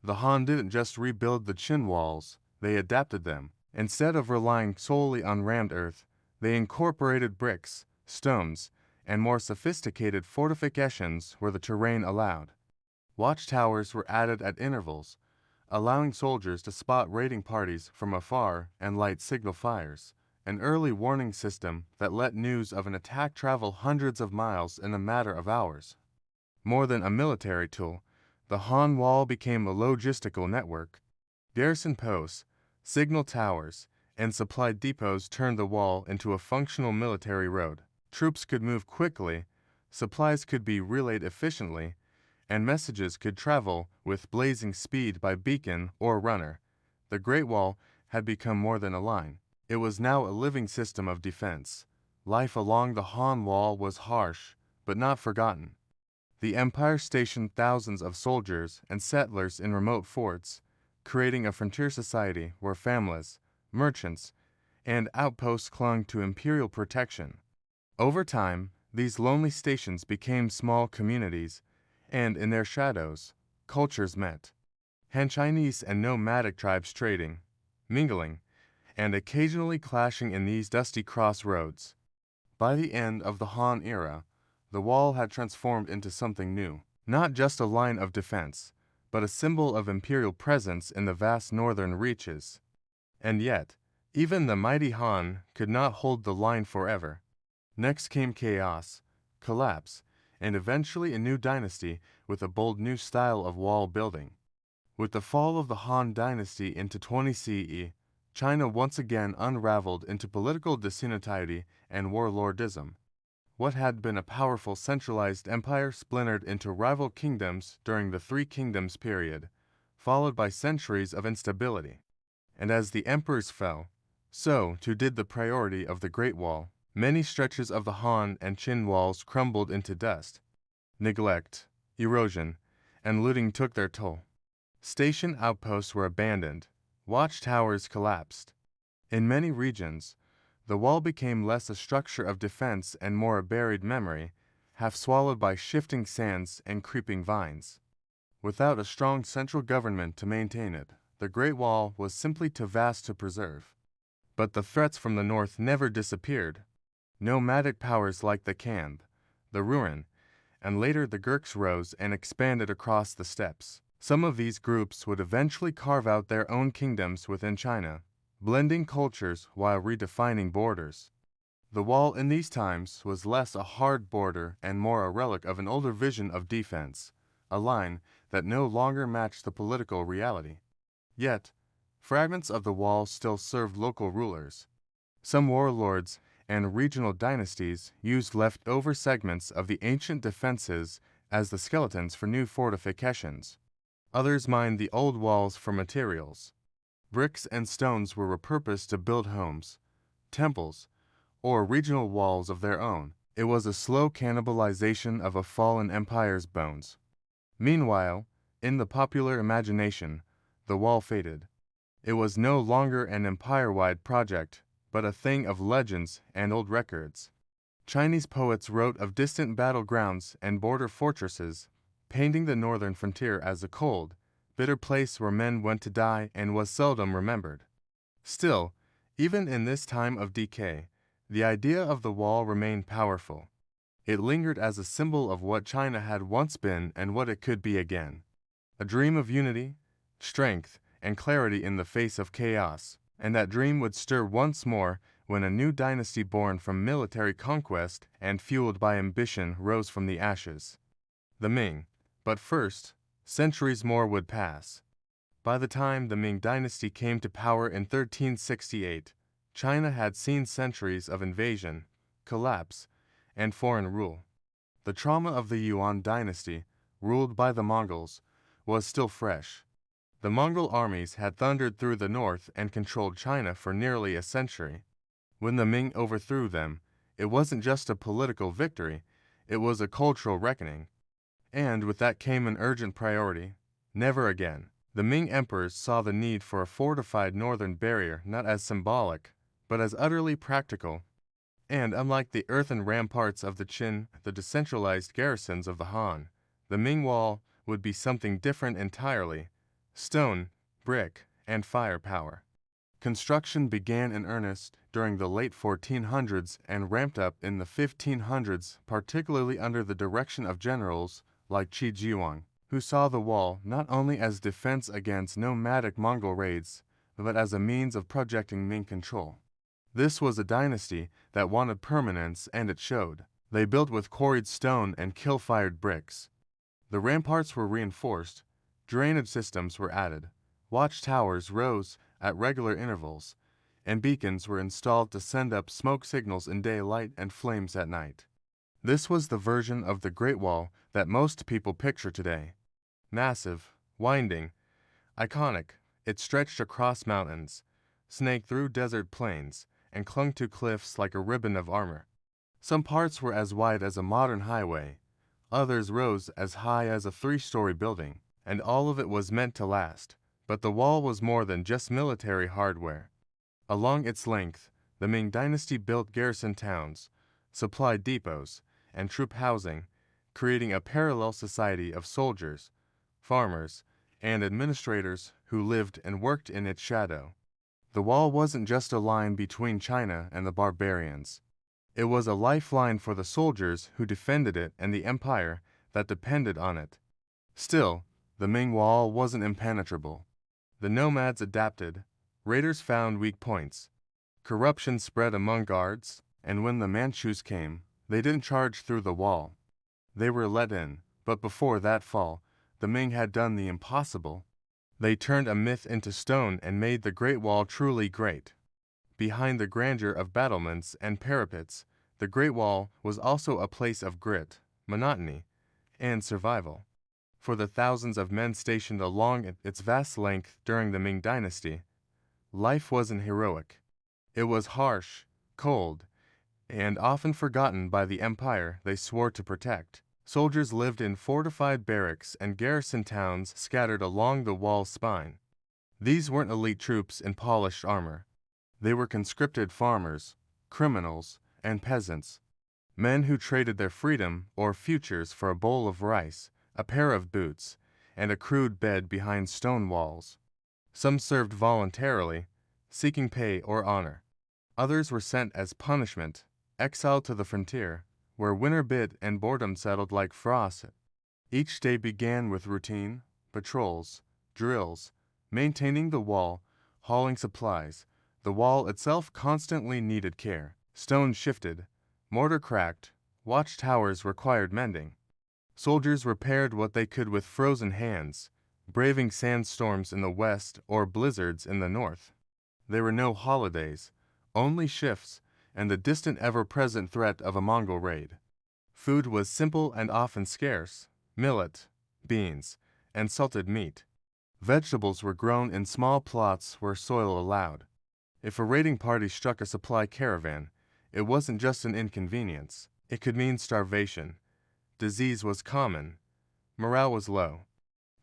The Han didn't just rebuild the Qin walls, they adapted them. Instead of relying solely on rammed earth, they incorporated bricks, stones, and more sophisticated fortifications where the terrain allowed. Watchtowers were added at intervals, allowing soldiers to spot raiding parties from afar and light signal fires, an early warning system that let news of an attack travel hundreds of miles in a matter of hours. More than a military tool, the Han Wall became a logistical network. Garrison posts, signal towers, and supply depots turned the wall into a functional military road. Troops could move quickly, supplies could be relayed efficiently, and messages could travel with blazing speed by beacon or runner. The Great Wall had become more than a line. It was now a living system of defense. Life along the Han Wall was harsh, but not forgotten. The empire stationed thousands of soldiers and settlers in remote forts, creating a frontier society where families, merchants, and outposts clung to imperial protection. Over time, these lonely stations became small communities, and in their shadows, cultures met. Han Chinese and nomadic tribes trading, mingling, and occasionally clashing in these dusty crossroads. By the end of the Han era, the wall had transformed into something new, not just a line of defense, but a symbol of imperial presence in the vast northern reaches. And yet, even the mighty Han could not hold the line forever. Next came chaos, collapse, and eventually a new dynasty with a bold new style of wall building. With the fall of the Han dynasty into 20 CE, China once again unraveled into political disunity and warlordism. What had been a powerful centralized empire splintered into rival kingdoms during the Three Kingdoms period, followed by centuries of instability. And as the emperors fell, so too did the priority of the Great Wall. Many stretches of the Han and Qin walls crumbled into dust. Neglect, erosion, and looting took their toll. Station outposts were abandoned. Watchtowers collapsed. In many regions, The wall became less a structure of defense and more a buried memory, half swallowed by shifting sands and creeping vines. Without a strong central government to maintain it, the Great Wall was simply too vast to preserve. But the threats from the north never disappeared. Nomadic powers like the Kand, the Ruan, and later the Gurks rose and expanded across the steppes. Some of these groups would eventually carve out their own kingdoms within China, blending cultures while redefining borders. The wall in these times was less a hard border and more a relic of an older vision of defense, a line that no longer matched the political reality. Yet, fragments of the wall still served local rulers. Some warlords and regional dynasties used leftover segments of the ancient defenses as the skeletons for new fortifications. Others mined the old walls for materials. Bricks and stones were repurposed to build homes, temples, or regional walls of their own. It was a slow cannibalization of a fallen empire's bones. Meanwhile, in the popular imagination, the wall faded. It was no longer an empire-wide project, but a thing of legends and old records. Chinese poets wrote of distant battlegrounds and border fortresses, painting the northern frontier as a cold, bitter place where men went to die and was seldom remembered. Still, even in this time of decay, the idea of the wall remained powerful. It lingered as a symbol of what China had once been and what it could be again. A dream of unity, strength, and clarity in the face of chaos, and that dream would stir once more when a new dynasty born from military conquest and fueled by ambition rose from the ashes. The Ming. But first, centuries more would pass. By the time the Ming dynasty came to power in 1368, China had seen centuries of invasion, collapse, and foreign rule. The trauma of the Yuan dynasty, ruled by the Mongols, was still fresh. The Mongol armies had thundered through the north and controlled China for nearly a century. When the Ming overthrew them, it wasn't just a political victory, it was a cultural reckoning. And with that came an urgent priority: never again. The Ming emperors saw the need for a fortified northern barrier not as symbolic, but as utterly practical. And unlike the earthen ramparts of the Qin, the decentralized garrisons of the Han, the Ming Wall would be something different entirely: stone, brick, and firepower. Construction began in earnest during the late 1400s and ramped up in the 1500s, particularly under the direction of generals like Qi Jiwang, who saw the wall not only as defense against nomadic Mongol raids, but as a means of projecting Ming control. This was a dynasty that wanted permanence, and it showed. They built with quarried stone and kill-fired bricks. The ramparts were reinforced, drainage systems were added, watchtowers rose at regular intervals, and beacons were installed to send up smoke signals in daylight and flames at night. This was the version of the Great Wall that most people picture today. Massive, winding, iconic, it stretched across mountains, snaked through desert plains, and clung to cliffs like a ribbon of armor. Some parts were as wide as a modern highway, others rose as high as a 3-story building, and all of it was meant to last. But the wall was more than just military hardware. Along its length, the Ming dynasty built garrison towns, supplied depots, and troop housing, creating a parallel society of soldiers, farmers, and administrators who lived and worked in its shadow. The wall wasn't just a line between China and the barbarians. It was a lifeline for the soldiers who defended it and the empire that depended on it. Still, the Ming Wall wasn't impenetrable. The nomads adapted, raiders found weak points, corruption spread among guards, and when the Manchus came, they didn't charge through the wall. They were let in, but before that fall, the Ming had done the impossible. They turned a myth into stone and made the Great Wall truly great. Behind the grandeur of battlements and parapets, the Great Wall was also a place of grit, monotony, and survival. For the thousands of men stationed along its vast length during the Ming dynasty, life wasn't heroic. It was harsh, cold, and often forgotten by the empire they swore to protect. Soldiers lived in fortified barracks and garrison towns scattered along the wall's spine. These weren't elite troops in polished armor. They were conscripted farmers, criminals, and peasants. Men who traded their freedom or futures for a bowl of rice, a pair of boots, and a crude bed behind stone walls. Some served voluntarily, seeking pay or honor. Others were sent as punishment, exiled to the frontier, where winter bit and boredom settled like frost. Each day began with routine, patrols, drills, maintaining the wall, hauling supplies. The wall itself constantly needed care. Stone shifted, mortar cracked, watchtowers required mending. Soldiers repaired what they could with frozen hands, braving sandstorms in the west or blizzards in the north. There were no holidays, only shifts, and the distant ever-present threat of a Mongol raid. Food was simple and often scarce: millet, beans, and salted meat. Vegetables were grown in small plots where soil allowed. If a raiding party struck a supply caravan, it wasn't just an inconvenience. It could mean starvation. Disease was common. Morale was low.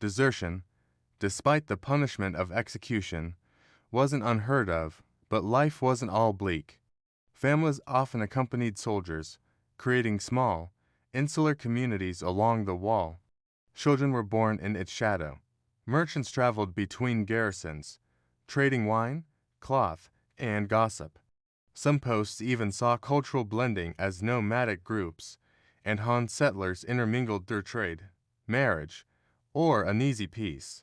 Desertion, despite the punishment of execution, wasn't unheard of, but life wasn't all bleak. Families often accompanied soldiers, creating small, insular communities along the wall. Children were born in its shadow. Merchants traveled between garrisons, trading wine, cloth, and gossip. Some posts even saw cultural blending as nomadic groups, and Han settlers intermingled their trade, marriage, or uneasy peace.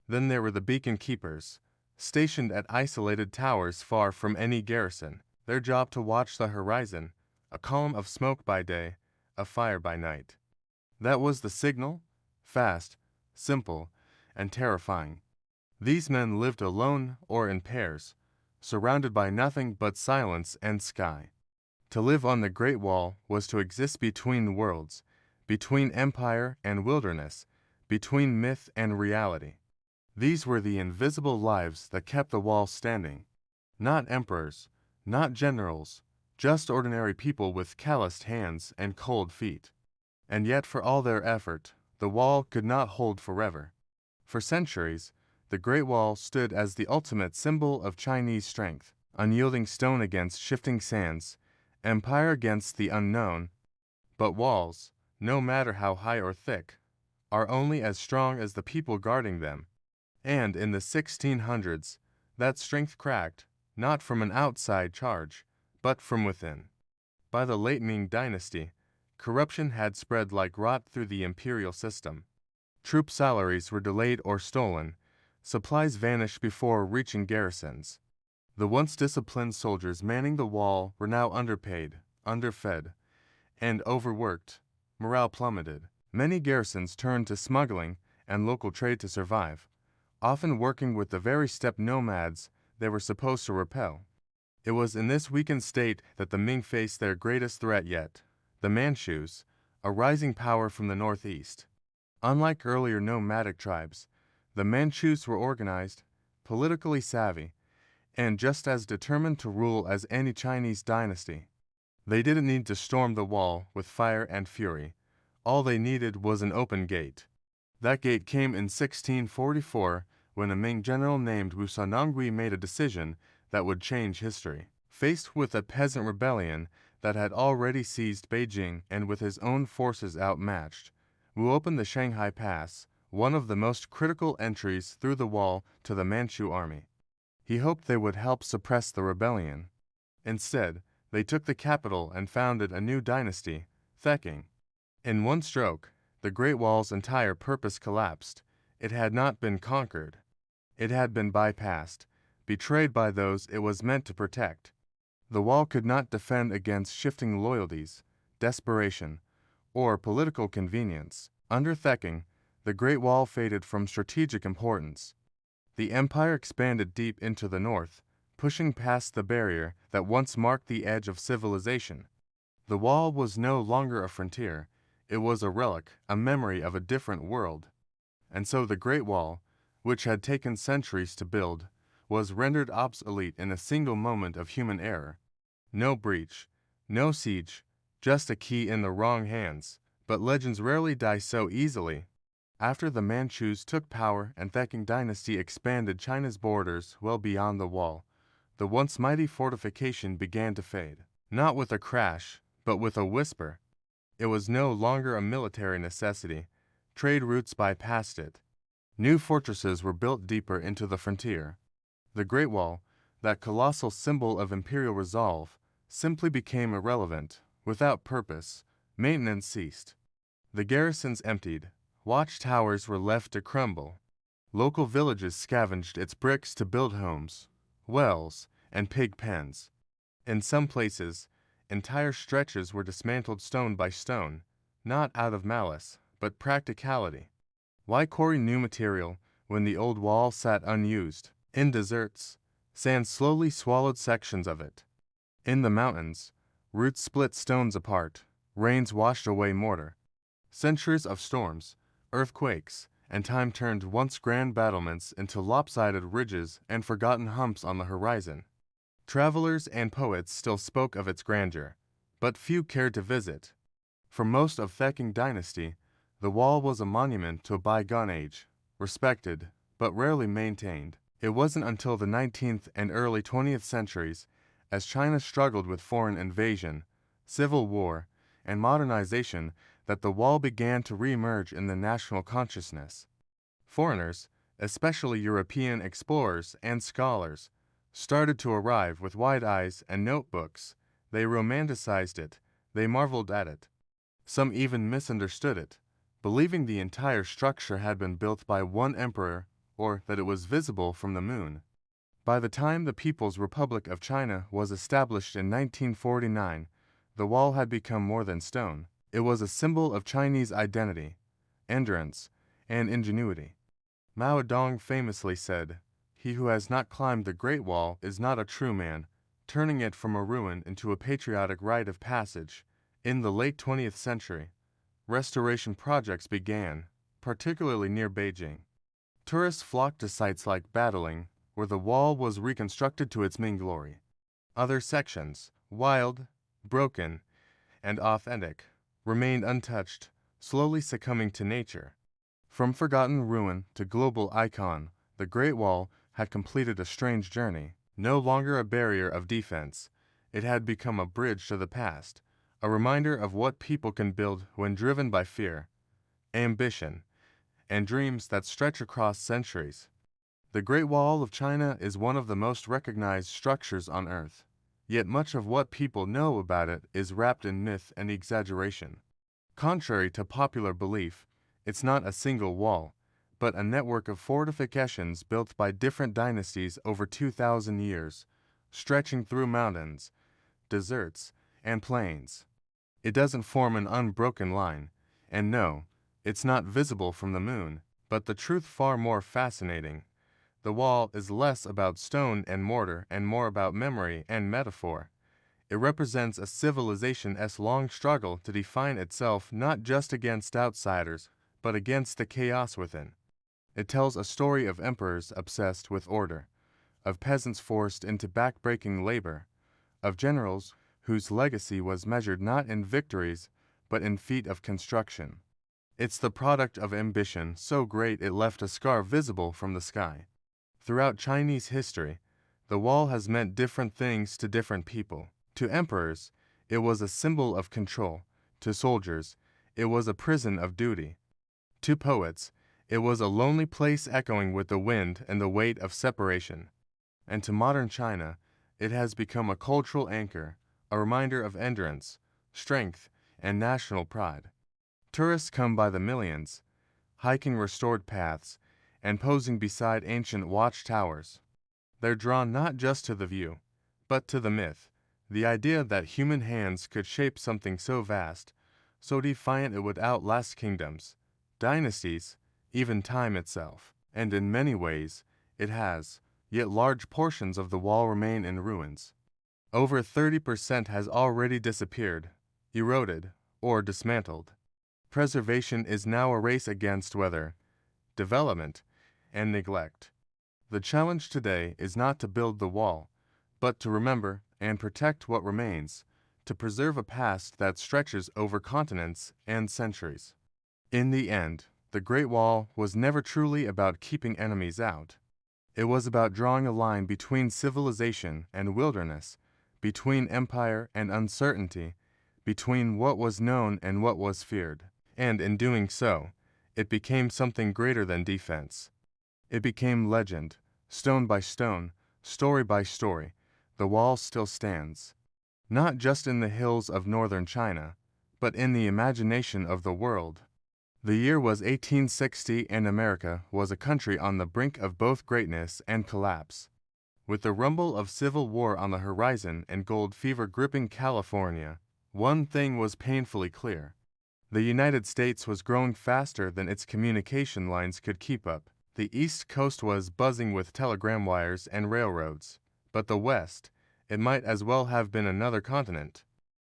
Then there were the beacon keepers, stationed at isolated towers far from any garrison, their job to watch the horizon, a column of smoke by day, a fire by night. That was the signal, fast, simple, and terrifying. These men lived alone or in pairs, surrounded by nothing but silence and sky. To live on the Great Wall was to exist between worlds, between empire and wilderness, between myth and reality. These were the invisible lives that kept the wall standing. Not emperors, not generals, just ordinary people with calloused hands and cold feet. And yet, for all their effort, the wall could not hold forever. For centuries, the Great Wall stood as the ultimate symbol of Chinese strength, unyielding stone against shifting sands, empire against the unknown. But walls, no matter how high or thick, are only as strong as the people guarding them. And in the 1600s, that strength cracked, not from an outside charge, but from within. By the late Ming dynasty, corruption had spread like rot through the imperial system. Troop salaries were delayed or stolen, supplies vanished before reaching garrisons. The once disciplined soldiers manning the wall were now underpaid, underfed, and overworked. Morale plummeted. Many garrisons turned to smuggling and local trade to survive, often working with the very steppe nomads they were supposed to repel. It was in this weakened state that the Ming faced their greatest threat yet, the Manchus, a rising power from the northeast. Unlike earlier nomadic tribes, the Manchus were organized, politically savvy, and just as determined to rule as any Chinese dynasty. They didn't need to storm the wall with fire and fury. All they needed was an open gate. That gate came in 1644 when a Ming general named Wu Sanongui made a decision that would change history. Faced with a peasant rebellion that had already seized Beijing and with his own forces outmatched, Wu opened the Shanghai Pass, one of the most critical entries through the wall to the Manchu army. He hoped they would help suppress the rebellion. Instead, they took the capital and founded a new dynasty, Theking. In one stroke, the Great Wall's entire purpose collapsed. It had not been conquered. It had been bypassed, betrayed by those it was meant to protect. The wall could not defend against shifting loyalties, desperation, or political convenience. Under Theking, the Great Wall faded from strategic importance. The empire expanded deep into the north, pushing past the barrier that once marked the edge of civilization. The wall was no longer a frontier. It was a relic, a memory of a different world. And so the Great Wall, which had taken centuries to build, was rendered obsolete in a single moment of human error. No breach, no siege, just a key in the wrong hands. But legends rarely die so easily. After the Manchus took power and Theking dynasty expanded China's borders well beyond the wall, the once mighty fortification began to fade. Not with a crash, but with a whisper. It was no longer a military necessity. Trade routes bypassed it. New fortresses were built deeper into the frontier. The Great Wall, that colossal symbol of imperial resolve, simply became irrelevant. Without purpose, maintenance ceased. The garrisons emptied. Watchtowers were left to crumble. Local villages scavenged its bricks to build homes, wells, and pig pens. In some places, entire stretches were dismantled stone by stone, not out of malice, but practicality. Why quarry new material when the old wall sat unused? In deserts, sand slowly swallowed sections of it. In the mountains, roots split stones apart, rains washed away mortar. Centuries of storms, earthquakes, and time turned once grand battlements into lopsided ridges and forgotten humps on the horizon. Travelers and poets still spoke of its grandeur, but few cared to visit. For most of Thekking dynasty, the wall was a monument to a bygone age, respected, but rarely maintained. It wasn't until the 19th and early 20th centuries, as China struggled with foreign invasion, civil war, and modernization, that the wall began to re-emerge in the national consciousness. Foreigners, especially European explorers and scholars, started to arrive with wide eyes and notebooks. They romanticized it, they marveled at it. Some even misunderstood it, believing the entire structure had been built by one emperor or that it was visible from the moon. By the time the People's Republic of China was established in 1949, the wall had become more than stone. It was a symbol of Chinese identity, endurance, and ingenuity. Mao Zedong famously said, "He who has not climbed the Great Wall is not a true man," turning it from a ruin into a patriotic rite of passage. In the late 20th century, restoration projects began, particularly near Beijing. Tourists flocked to sites like Battling, where the wall was reconstructed to its main glory. Other sections, wild, broken, and authentic, remained untouched, slowly succumbing to nature. From forgotten ruin to global icon, the Great Wall had completed a strange journey. No longer a barrier of defense, it had become a bridge to the past, a reminder of what people can build when driven by fear, ambition, and dreams that stretch across centuries. The Great Wall of China is one of the most recognized structures on Earth, yet much of what people know about it is wrapped in myth and exaggeration. Contrary to popular belief, it's not a single wall, but a network of fortifications built by different dynasties over 2,000 years, stretching through mountains, deserts, and plains. It doesn't form an unbroken line, and no, it's not visible from the moon, but the truth far more fascinating. The wall is less about stone and mortar and more about memory and metaphor. It represents a civilization's long struggle to define itself not just against outsiders, but against the chaos within. It tells a story of emperors obsessed with order, of peasants forced into back-breaking labor, of generals whose legacy was measured not in victories, but in feat of construction. It's the product of ambition so great it left a scar visible from the sky. Throughout Chinese history, the wall has meant different things to different people. To emperors, it was a symbol of control. To soldiers, it was a prison of duty. To poets, it was a lonely place echoing with the wind and the weight of separation. And to modern China, it has become a cultural anchor, a reminder of endurance, strength, and national pride. Tourists come by the millions, hiking restored paths, and posing beside ancient watchtowers. They're drawn not just to the view, but to the myth, the idea that human hands could shape something so vast, so defiant it would outlast kingdoms, dynasties, even time itself. And in many ways, it has, yet large portions of the wall remain in ruins. Over 30% has already disappeared, eroded, or dismantled. Preservation is now a race against weather, development, and neglect. The challenge today is not to build the wall, but to remember and protect what remains, to preserve a past that stretches over continents and centuries. In the end, the Great Wall was never truly about keeping enemies out. It was about drawing a line between civilization and wilderness, between empire and uncertainty, between what was known and what was feared. And in doing so, it became something greater than defense. It became legend, stone by stone, story by story. The wall still stands, not just in the hills of northern China, but in the imagination of the world. The year was 1860 and America was a country on the brink of both greatness and collapse. With the rumble of civil war on the horizon and gold fever gripping California, one thing was painfully clear. The United States was growing faster than its communication lines could keep up. The East Coast was buzzing with telegram wires and railroads, but the West, it might as well have been another continent.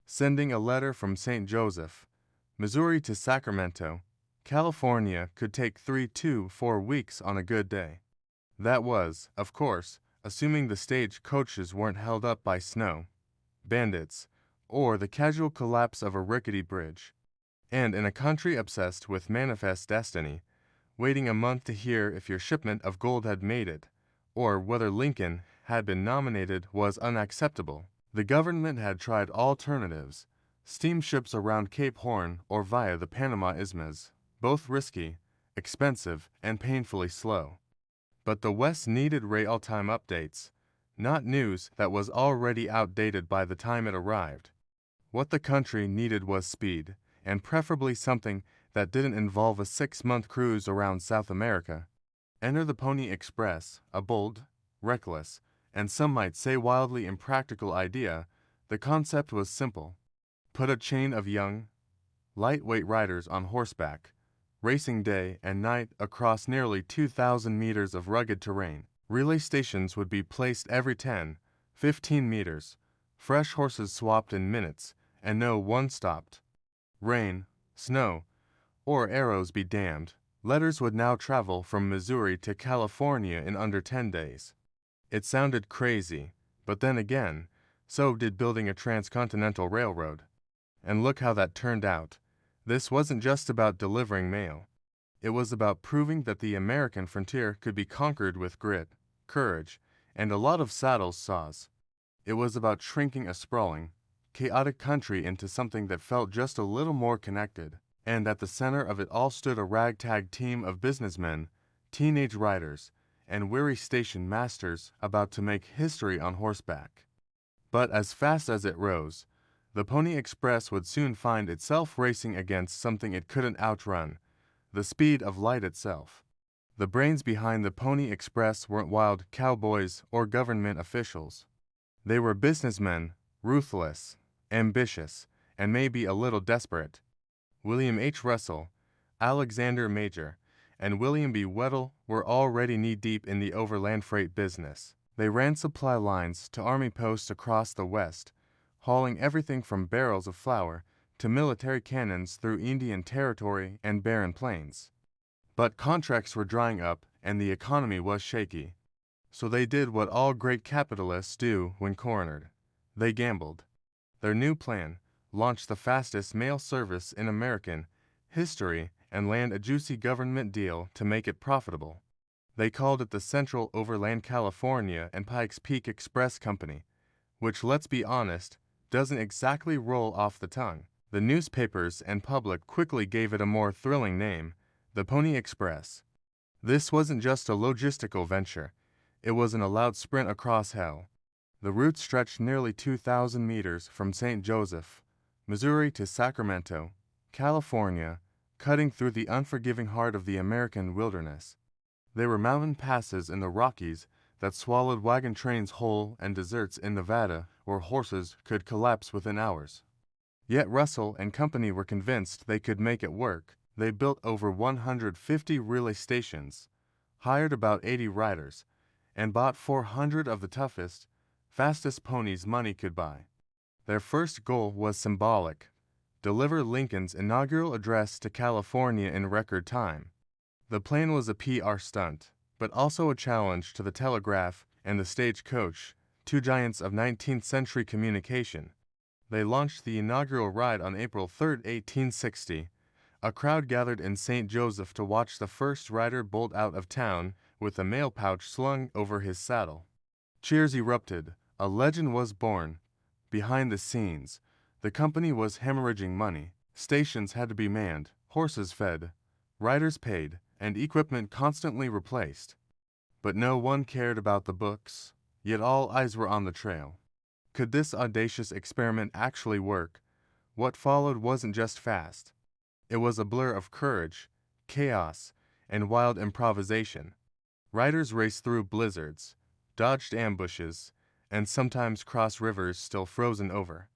Sending a letter from St. Joseph, Missouri to Sacramento, California could take 3 to 4 weeks on a good day. That was, of course, assuming the stage coaches weren't held up by snow, bandits, or the casual collapse of a rickety bridge. And in a country obsessed with manifest destiny, waiting a month to hear if your shipment of gold had made it, or whether Lincoln had been nominated was unacceptable. The government had tried alternatives, steamships around Cape Horn or via the Panama Isthmus, both risky, expensive, and painfully slow. But the West needed real-time updates, not news that was already outdated by the time it arrived. What the country needed was speed, and preferably something that didn't involve a 6-month cruise around South America. Enter the Pony Express, a bold, reckless, and some might say wildly impractical idea. The concept was simple. Put a chain of young, lightweight riders on horseback, racing day and night across nearly 2,000 meters of rugged terrain. Relay stations would be placed every 10, 15 meters, fresh horses swapped in minutes, and no one stopped. Rain, snow, or arrows be damned, letters would now travel from Missouri to California in under 10 days. It sounded crazy, but then again, so did building a transcontinental railroad. And look how that turned out. This wasn't just about delivering mail. It was about proving that the American frontier could be conquered with grit, courage, and a lot of saddle saws. It was about shrinking a sprawling, chaotic country into something that felt just a little more connected. And at the center of it all stood a ragtag team of businessmen, teenage riders, and weary station masters about to make history on horseback. But as fast as it rose, the Pony Express would soon find itself racing against something it couldn't outrun, the speed of light itself. The brains behind the Pony Express weren't wild cowboys or government officials. They were businessmen, ruthless, ambitious, and maybe a little desperate. William H. Russell, Alexander Major, and William B. Weddell were already knee-deep in the overland freight business. They ran supply lines to army posts across the West, hauling everything from barrels of flour to military cannons through Indian Territory and barren plains. But contracts were drying up and the economy was shaky. So they did what all great capitalists do when cornered. They gambled. Their new plan: launch the fastest mail service in American history and land a juicy government deal to make it profitable. They called it the Central Overland California and Pikes Peak Express Company, which, let's be honest, doesn't exactly roll off the tongue. The newspapers and public quickly gave it a more thrilling name, the Pony Express. This wasn't just a logistical venture. It was an allowed sprint across hell. The route stretched nearly 2,000 meters from St. Joseph, Missouri to Sacramento, California, cutting through the unforgiving heart of the American wilderness. There were mountain passes in the Rockies that swallowed wagon trains whole and deserts in Nevada where horses could collapse within hours. Yet Russell and company were convinced they could make it work. They built over 150 relay stations, hired about 80 riders, and bought 400 of the toughest, fastest ponies money could buy. Their first goal was symbolic: deliver Lincoln's inaugural address to California in record time. The plan was a PR stunt, but also a challenge to the Telegraph and the Stagecoach, two giants of 19th century communication. They launched the inaugural ride on April 3, 1860. A crowd gathered in St. Joseph to watch the first rider bolt out of town with a mail pouch slung over his saddle. Cheers erupted. A legend was born. Behind the scenes, the company was hemorrhaging money. Stations had to be manned, horses fed, riders paid, and equipment constantly replaced. But no one cared about the books, yet all eyes were on the trail. Could this audacious experiment actually work? What followed wasn't just fast. It was a blur of courage, chaos, and wild improvisation. Riders raced through blizzards, dodged ambushes, and sometimes crossed rivers still frozen over.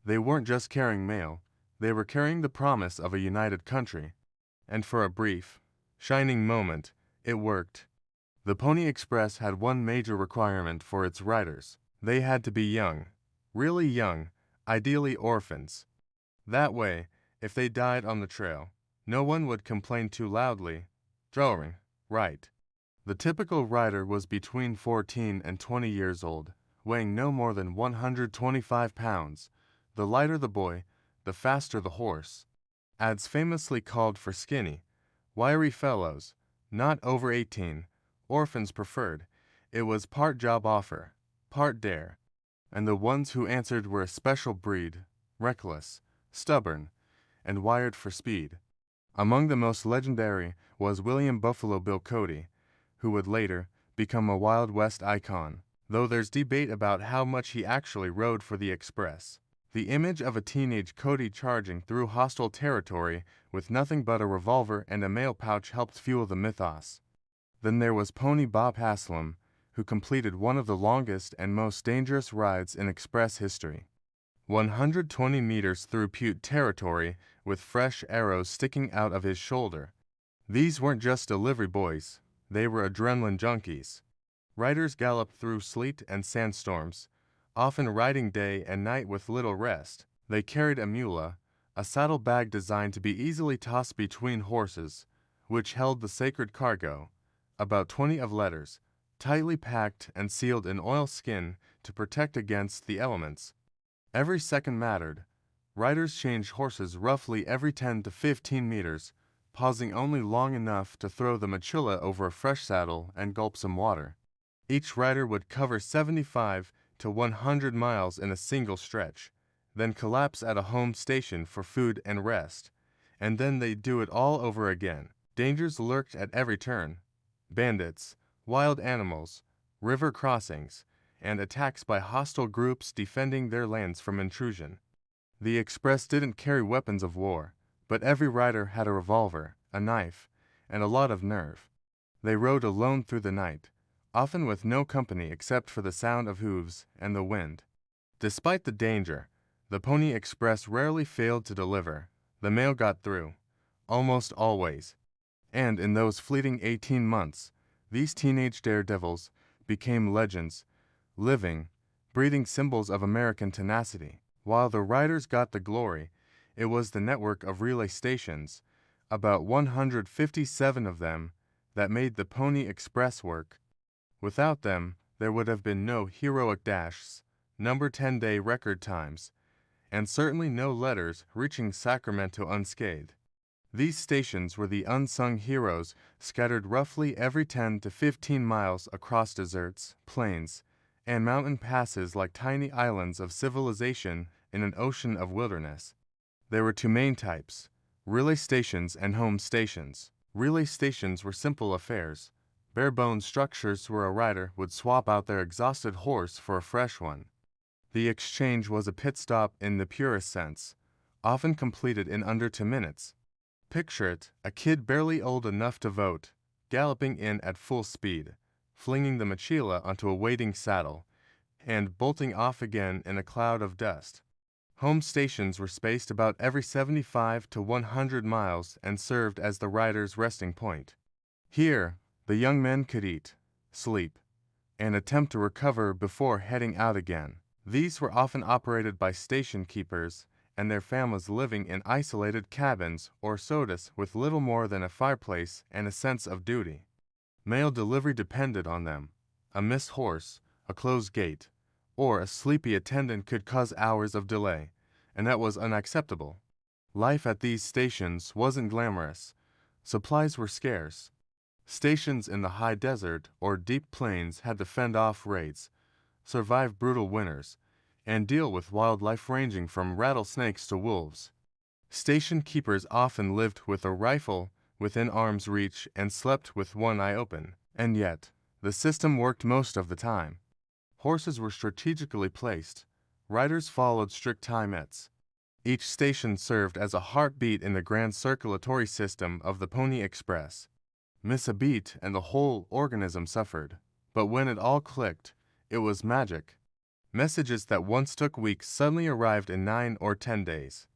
They weren't just carrying mail, they were carrying the promise of a united country. And for a brief, shining moment, it worked. The Pony Express had one major requirement for its riders. They had to be young, really young, ideally orphans. That way, if they died on the trail, no one would complain too loudly. Drawing, right. The typical rider was between 14 and 20 years old, weighing no more than 125 pounds. The lighter the boy, the faster the horse. Ads famously called for skinny, wiry fellows, not over 18, orphans preferred. It was part job offer, part dare. And the ones who answered were a special breed, reckless, stubborn, and wired for speed. Among the most legendary was William Buffalo Bill Cody, who would later become a Wild West icon, though there's debate about how much he actually rode for the Express. The image of a teenage Cody charging through hostile territory with nothing but a revolver and a mail pouch helped fuel the mythos. Then there was Pony Bob Haslam, who completed one of the longest and most dangerous rides in Express history. 120 meters through Butte territory with fresh arrows sticking out of his shoulder. These weren't just delivery boys, they were adrenaline junkies. Riders galloped through sleet and sandstorms, often riding day and night with little rest. They carried a mula, a saddlebag designed to be easily tossed between horses, which held the sacred cargo, about 20 of letters, tightly packed and sealed in oilskin to protect against the elements. Every second mattered. Riders changed horses roughly every 10 to 15 meters, pausing only long enough to throw the mochila over a fresh saddle and gulp some water. Each rider would cover 75 to 100 miles in a single stretch, then collapse at a home station for food and rest, and then they'd do it all over again. Dangers lurked at every turn. Bandits, wild animals, river crossings, and attacks by hostile groups defending their lands from intrusion. The Express didn't carry weapons of war, but every rider had a revolver, a knife, and a lot of nerve. They rode alone through the night, often with no company except for the sound of hooves and the wind. Despite the danger, the Pony Express rarely failed to deliver. The mail got through, almost always. And in those fleeting 18 months, these teenage daredevils became legends, living, breathing symbols of American tenacity. While the riders got the glory, it was the network of relay stations, about 157 of them, that made the Pony Express work. Without them, there would have been no heroic dashes, number 10-day record times, and certainly no letters reaching Sacramento unscathed. These stations were the unsung heroes scattered roughly every 10 to 15 miles across deserts, plains, and mountain passes like tiny islands of civilization in an ocean of wilderness. There were two main types, relay stations and home stations. Relay stations were simple affairs, bare-bones structures where a rider would swap out their exhausted horse for a fresh one. The exchange was a pit stop in the purest sense, often completed in under 2 minutes. Picture it, a kid barely old enough to vote, galloping in at full speed, flinging the mochila onto a waiting saddle, and bolting off again in a cloud of dust. Home stations were spaced about every 75 to 100 miles and served as the rider's resting point. Here, the young men could eat, sleep, and attempt to recover before heading out again. These were often operated by station keepers and their families living in isolated cabins or sodas with little more than a fireplace and a sense of duty. Mail delivery depended on them. A missed horse, a closed gate, or a sleepy attendant could cause hours of delay, and that was unacceptable. Life at these stations wasn't glamorous. Supplies were scarce. Stations in the high desert or deep plains had to fend off raids, survive brutal winters, and deal with wildlife ranging from rattlesnakes to wolves. Station keepers often lived with a rifle within arm's reach and slept with one eye open, and yet, the system worked most of the time. Horses were strategically placed. Riders followed strict timets. Each station served as a heartbeat in the grand circulatory system of the Pony Express. Miss a beat and the whole organism suffered. But when it all clicked, it was magic. Messages that once took weeks suddenly arrived in 9 or 10 days.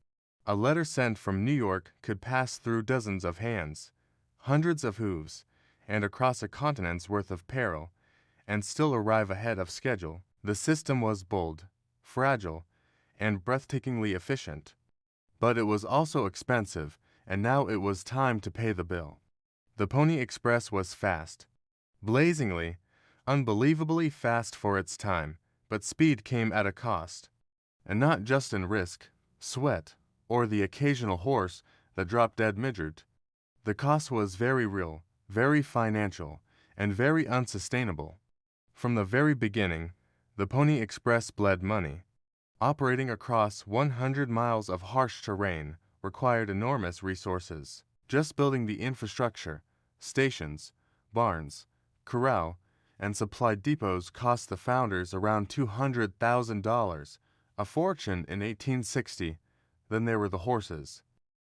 A letter sent from New York could pass through dozens of hands, hundreds of hooves, and across a continent's worth of peril, and still arrive ahead of schedule. The system was bold, fragile, and breathtakingly efficient. But it was also expensive, and now it was time to pay the bill. The Pony Express was fast. Blazingly, unbelievably fast for its time, but speed came at a cost. And not just in risk, sweat, or the occasional horse that dropped dead midget. The cost was very real, very financial, and very unsustainable. From the very beginning, the Pony Express bled money. Operating across 100 miles of harsh terrain required enormous resources. Just building the infrastructure, stations, barns, corral, and supply depots cost the founders around $200,000, a fortune in 1860. Then there were the horses.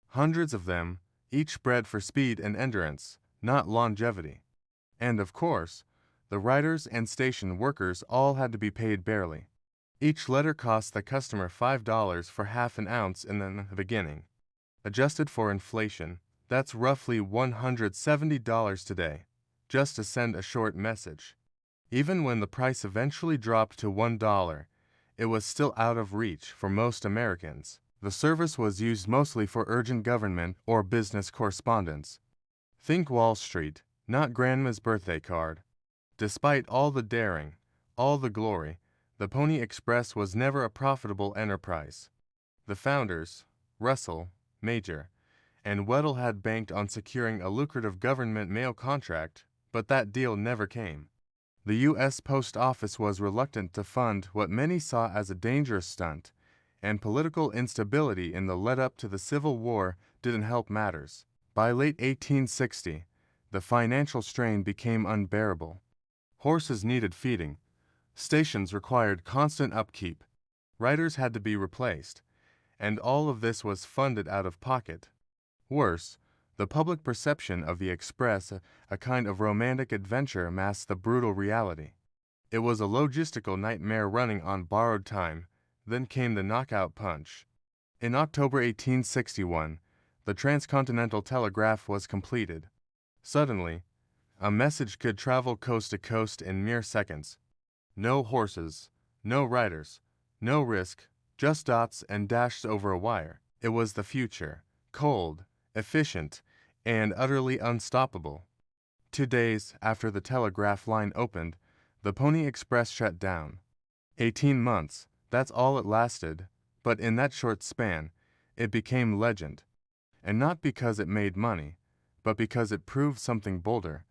Hundreds of them, each bred for speed and endurance, not longevity. And of course, the riders and station workers all had to be paid barely. Each letter cost the customer $5 for half an ounce in the beginning. Adjusted for inflation, that's roughly $170 today, just to send a short message. Even when the price eventually dropped to $1, it was still out of reach for most Americans. The service was used mostly for urgent government or business correspondence. Think Wall Street, not Grandma's birthday card. Despite all the daring, all the glory, the Pony Express was never a profitable enterprise. The founders, Russell, Major, and Weddell had banked on securing a lucrative government mail contract, but that deal never came. The U.S. Post Office was reluctant to fund what many saw as a dangerous stunt, and political instability in the lead-up to the Civil War didn't help matters. By late 1860, the financial strain became unbearable. Horses needed feeding. Stations required constant upkeep. Riders had to be replaced. And all of this was funded out of pocket. Worse, the public perception of the Express, a kind of romantic adventure, masked the brutal reality. It was a logistical nightmare running on borrowed time. Then came the knockout punch. In October 1861, the transcontinental telegraph was completed. Suddenly, a message could travel coast to coast in mere seconds. No horses, no riders, no risk, just dots and dashes over a wire. It was the future, cold, efficient, and utterly unstoppable. 2 days after the telegraph line opened, the Pony Express shut down. 18 months, that's all it lasted, but in that short span, it became legend. And not because it made money, but because it proved something bolder,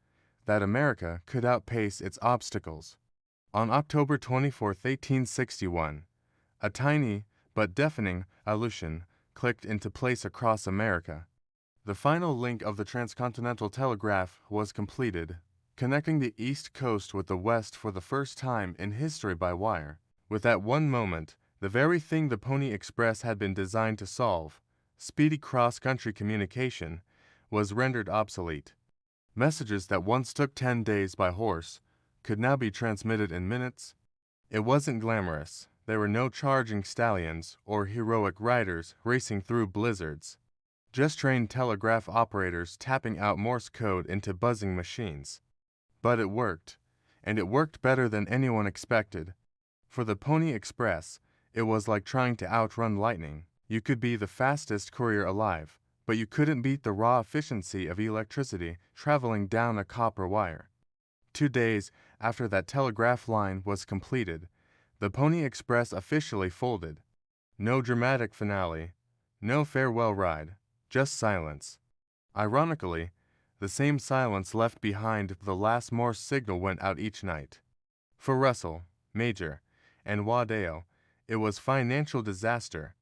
that America could outpace its obstacles. On October 24, 1861, a tiny but deafening allusion clicked into place across America. The final link of the transcontinental telegraph was completed, connecting the East Coast with the West for the first time in history by wire. With that one moment, the very thing the Pony Express had been designed to solve, speedy cross-country communication, was rendered obsolete. Messages that once took 10 days by horse could now be transmitted in minutes. It wasn't glamorous. There were no charging stallions or heroic riders racing through blizzards. Just trained telegraph operators tapping out Morse code into buzzing machines. But it worked, and it worked better than anyone expected. For the Pony Express, it was like trying to outrun lightning. You could be the fastest courier alive, but you couldn't beat the raw efficiency of electricity traveling down a copper wire. 2 days after that telegraph line was completed, the Pony Express officially folded. No dramatic finale, no farewell ride, just silence. Ironically, the same silence left behind the last Morse signal went out each night. For Russell, Major, and Waddell, it was financial disaster.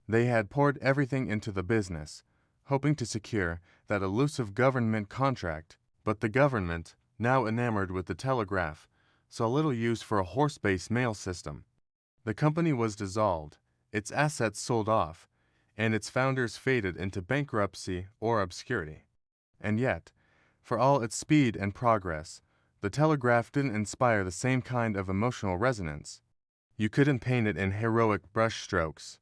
They had poured everything into the business, hoping to secure that elusive government contract, but the government, now enamored with the telegraph, saw little use for a horse-based mail system. The company was dissolved, its assets sold off, and its founders faded into bankruptcy or obscurity. And yet, for all its speed and progress, the telegraph didn't inspire the same kind of emotional resonance. You couldn't paint it in heroic brushstrokes.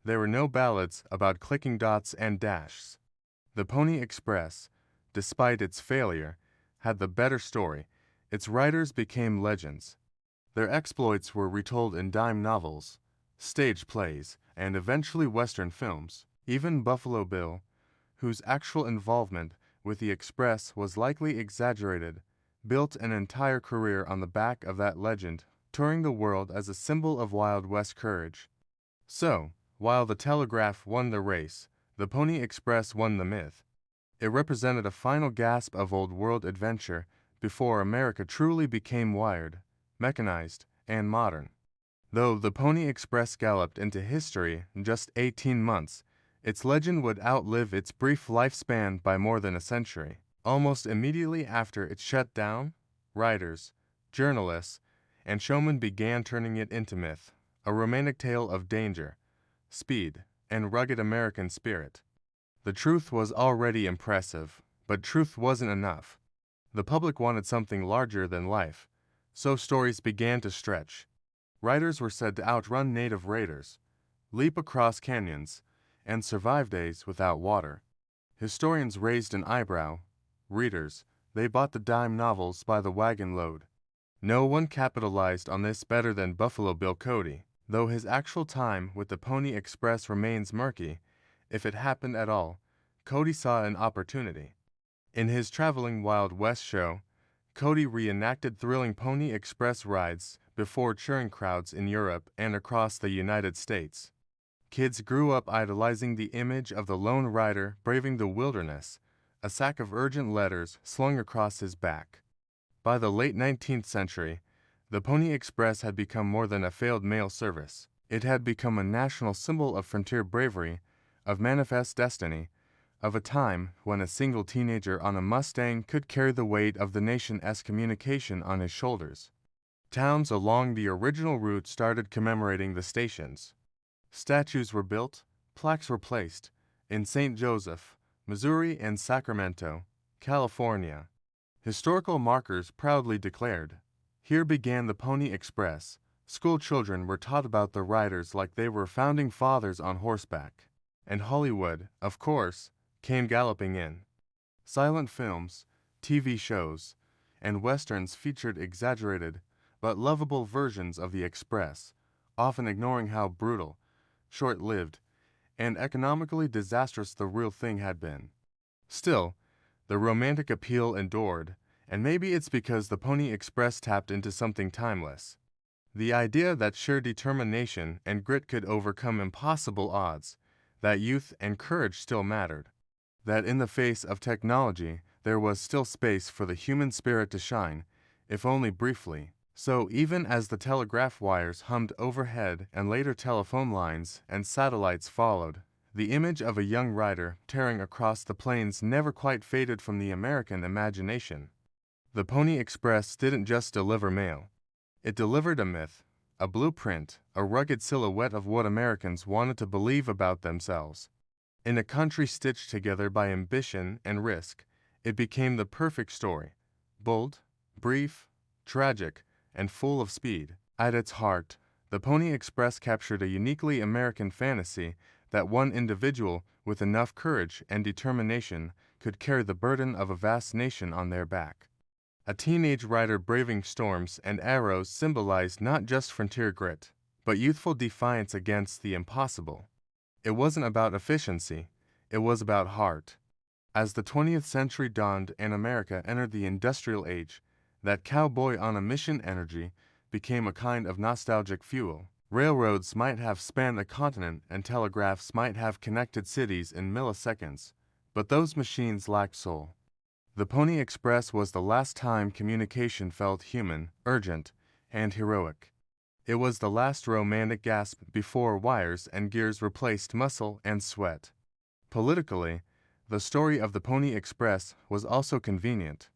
There were no ballads about clicking dots and dashes. The Pony Express, despite its failure, had the better story. Its writers became legends. Their exploits were retold in dime novels, stage plays, and eventually Western films. Even Buffalo Bill, whose actual involvement with the Express was likely exaggerated, built an entire career on the back of that legend, touring the world as a symbol of Wild West courage. So, while the Telegraph won the race, the Pony Express won the myth. It represented a final gasp of old-world adventure before America truly became wired, mechanized, and modern. Though the Pony Express galloped into history in just 18 months, its legend would outlive its brief lifespan by more than a century. Almost immediately after it shut down, writers, journalists, and showmen began turning it into myth, a romantic tale of danger, speed, and rugged American spirit. The truth was already impressive, but truth wasn't enough. The public wanted something larger than life, so stories began to stretch. Writers were said to outrun native raiders, leap across canyons, and survive days without water. Historians raised an eyebrow. Readers, they bought the dime novels by the wagon load. No one capitalized on this better than Buffalo Bill Cody, though his actual time with the Pony Express remains murky. If it happened at all, Cody saw an opportunity. In his Traveling Wild West show, Cody reenacted thrilling Pony Express rides before cheering crowds in Europe and across the United States. Kids grew up idolizing the image of the lone rider braving the wilderness, a sack of urgent letters slung across his back. By the late 19th century, the Pony Express had become more than a failed mail service. It had become a national symbol of frontier bravery, of manifest destiny, of a time when a single teenager on a Mustang could carry the weight of the nation's communication on his shoulders. Towns along the original route started commemorating the stations. Statues were built, plaques were placed, in St. Joseph, Missouri, and Sacramento, California. Historical markers proudly declared, "Here began the Pony Express." School children were taught about the riders like they were founding fathers on horseback. And Hollywood, of course, came galloping in. Silent films, TV shows, and westerns featured exaggerated but lovable versions of the Express, often ignoring how brutal, short-lived, and economically disastrous the real thing had been. Still, the romantic appeal endured, and maybe it's because the Pony Express tapped into something timeless. The idea that sheer determination and grit could overcome impossible odds, that youth and courage still mattered, that in the face of technology there was still space for the human spirit to shine, if only briefly. So even as the telegraph wires hummed overhead and later telephone lines and satellites followed, the image of a young rider tearing across the plains never quite faded from the American imagination. The Pony Express didn't just deliver mail. It delivered a myth, a blueprint, a rugged silhouette of what Americans wanted to believe about themselves. In a country stitched together by ambition and risk, it became the perfect story. Bold, brief, tragic, and full of speed. At its heart, the Pony Express captured a uniquely American fantasy that one individual with enough courage and determination could carry the burden of a vast nation on their back. A teenage rider braving storms and arrows symbolized not just frontier grit, but youthful defiance against the impossible. It wasn't about efficiency, it was about heart. As the 20th century dawned and America entered the industrial age, that cowboy on a mission energy became a kind of nostalgic fuel. Railroads might have spanned a continent and telegraphs might have connected cities in milliseconds, but those machines lacked soul. The Pony Express was the last time communication felt human, urgent, and heroic. It was the last romantic gasp before wires and gears replaced muscle and sweat. Politically, the story of the Pony Express was also convenient.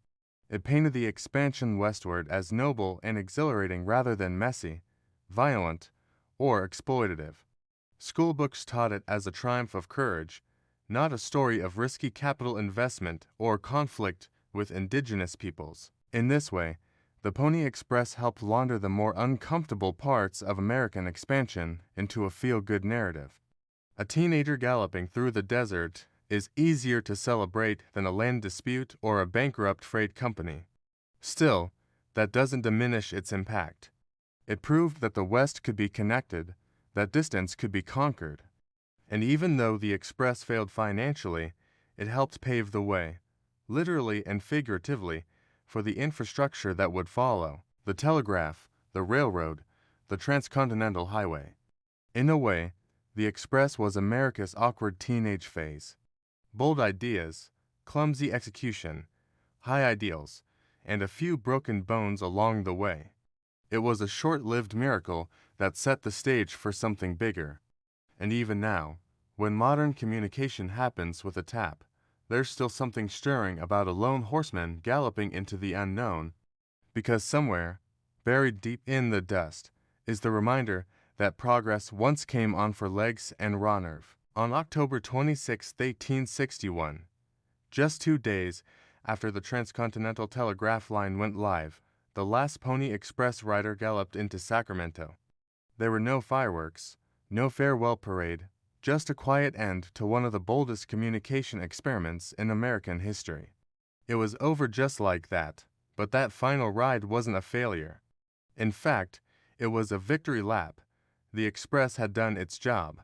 It painted the expansion westward as noble and exhilarating rather than messy, violent, or exploitative. Schoolbooks taught it as a triumph of courage, not a story of risky capital investment or conflict with indigenous peoples. In this way, the Pony Express helped launder the more uncomfortable parts of American expansion into a feel-good narrative. A teenager galloping through the desert is easier to celebrate than a land dispute or a bankrupt freight company. Still, that doesn't diminish its impact. It proved that the West could be connected, that distance could be conquered. And even though the Express failed financially, it helped pave the way, literally and figuratively, for the infrastructure that would follow: the telegraph, the railroad, the transcontinental highway. In a way, the Express was America's awkward teenage phase. Bold ideas, clumsy execution, high ideals, and a few broken bones along the way. It was a short-lived miracle that set the stage for something bigger. And even now, when modern communication happens with a tap, there's still something stirring about a lone horseman galloping into the unknown, because somewhere, buried deep in the dust, is the reminder that progress once came on for legs and raw nerve. On October 26, 1861, just 2 days after the transcontinental telegraph line went live, the last Pony Express rider galloped into Sacramento. There were no fireworks, no farewell parade, just a quiet end to one of the boldest communication experiments in American history. It was over just like that, but that final ride wasn't a failure. In fact, it was a victory lap. The Express had done its job.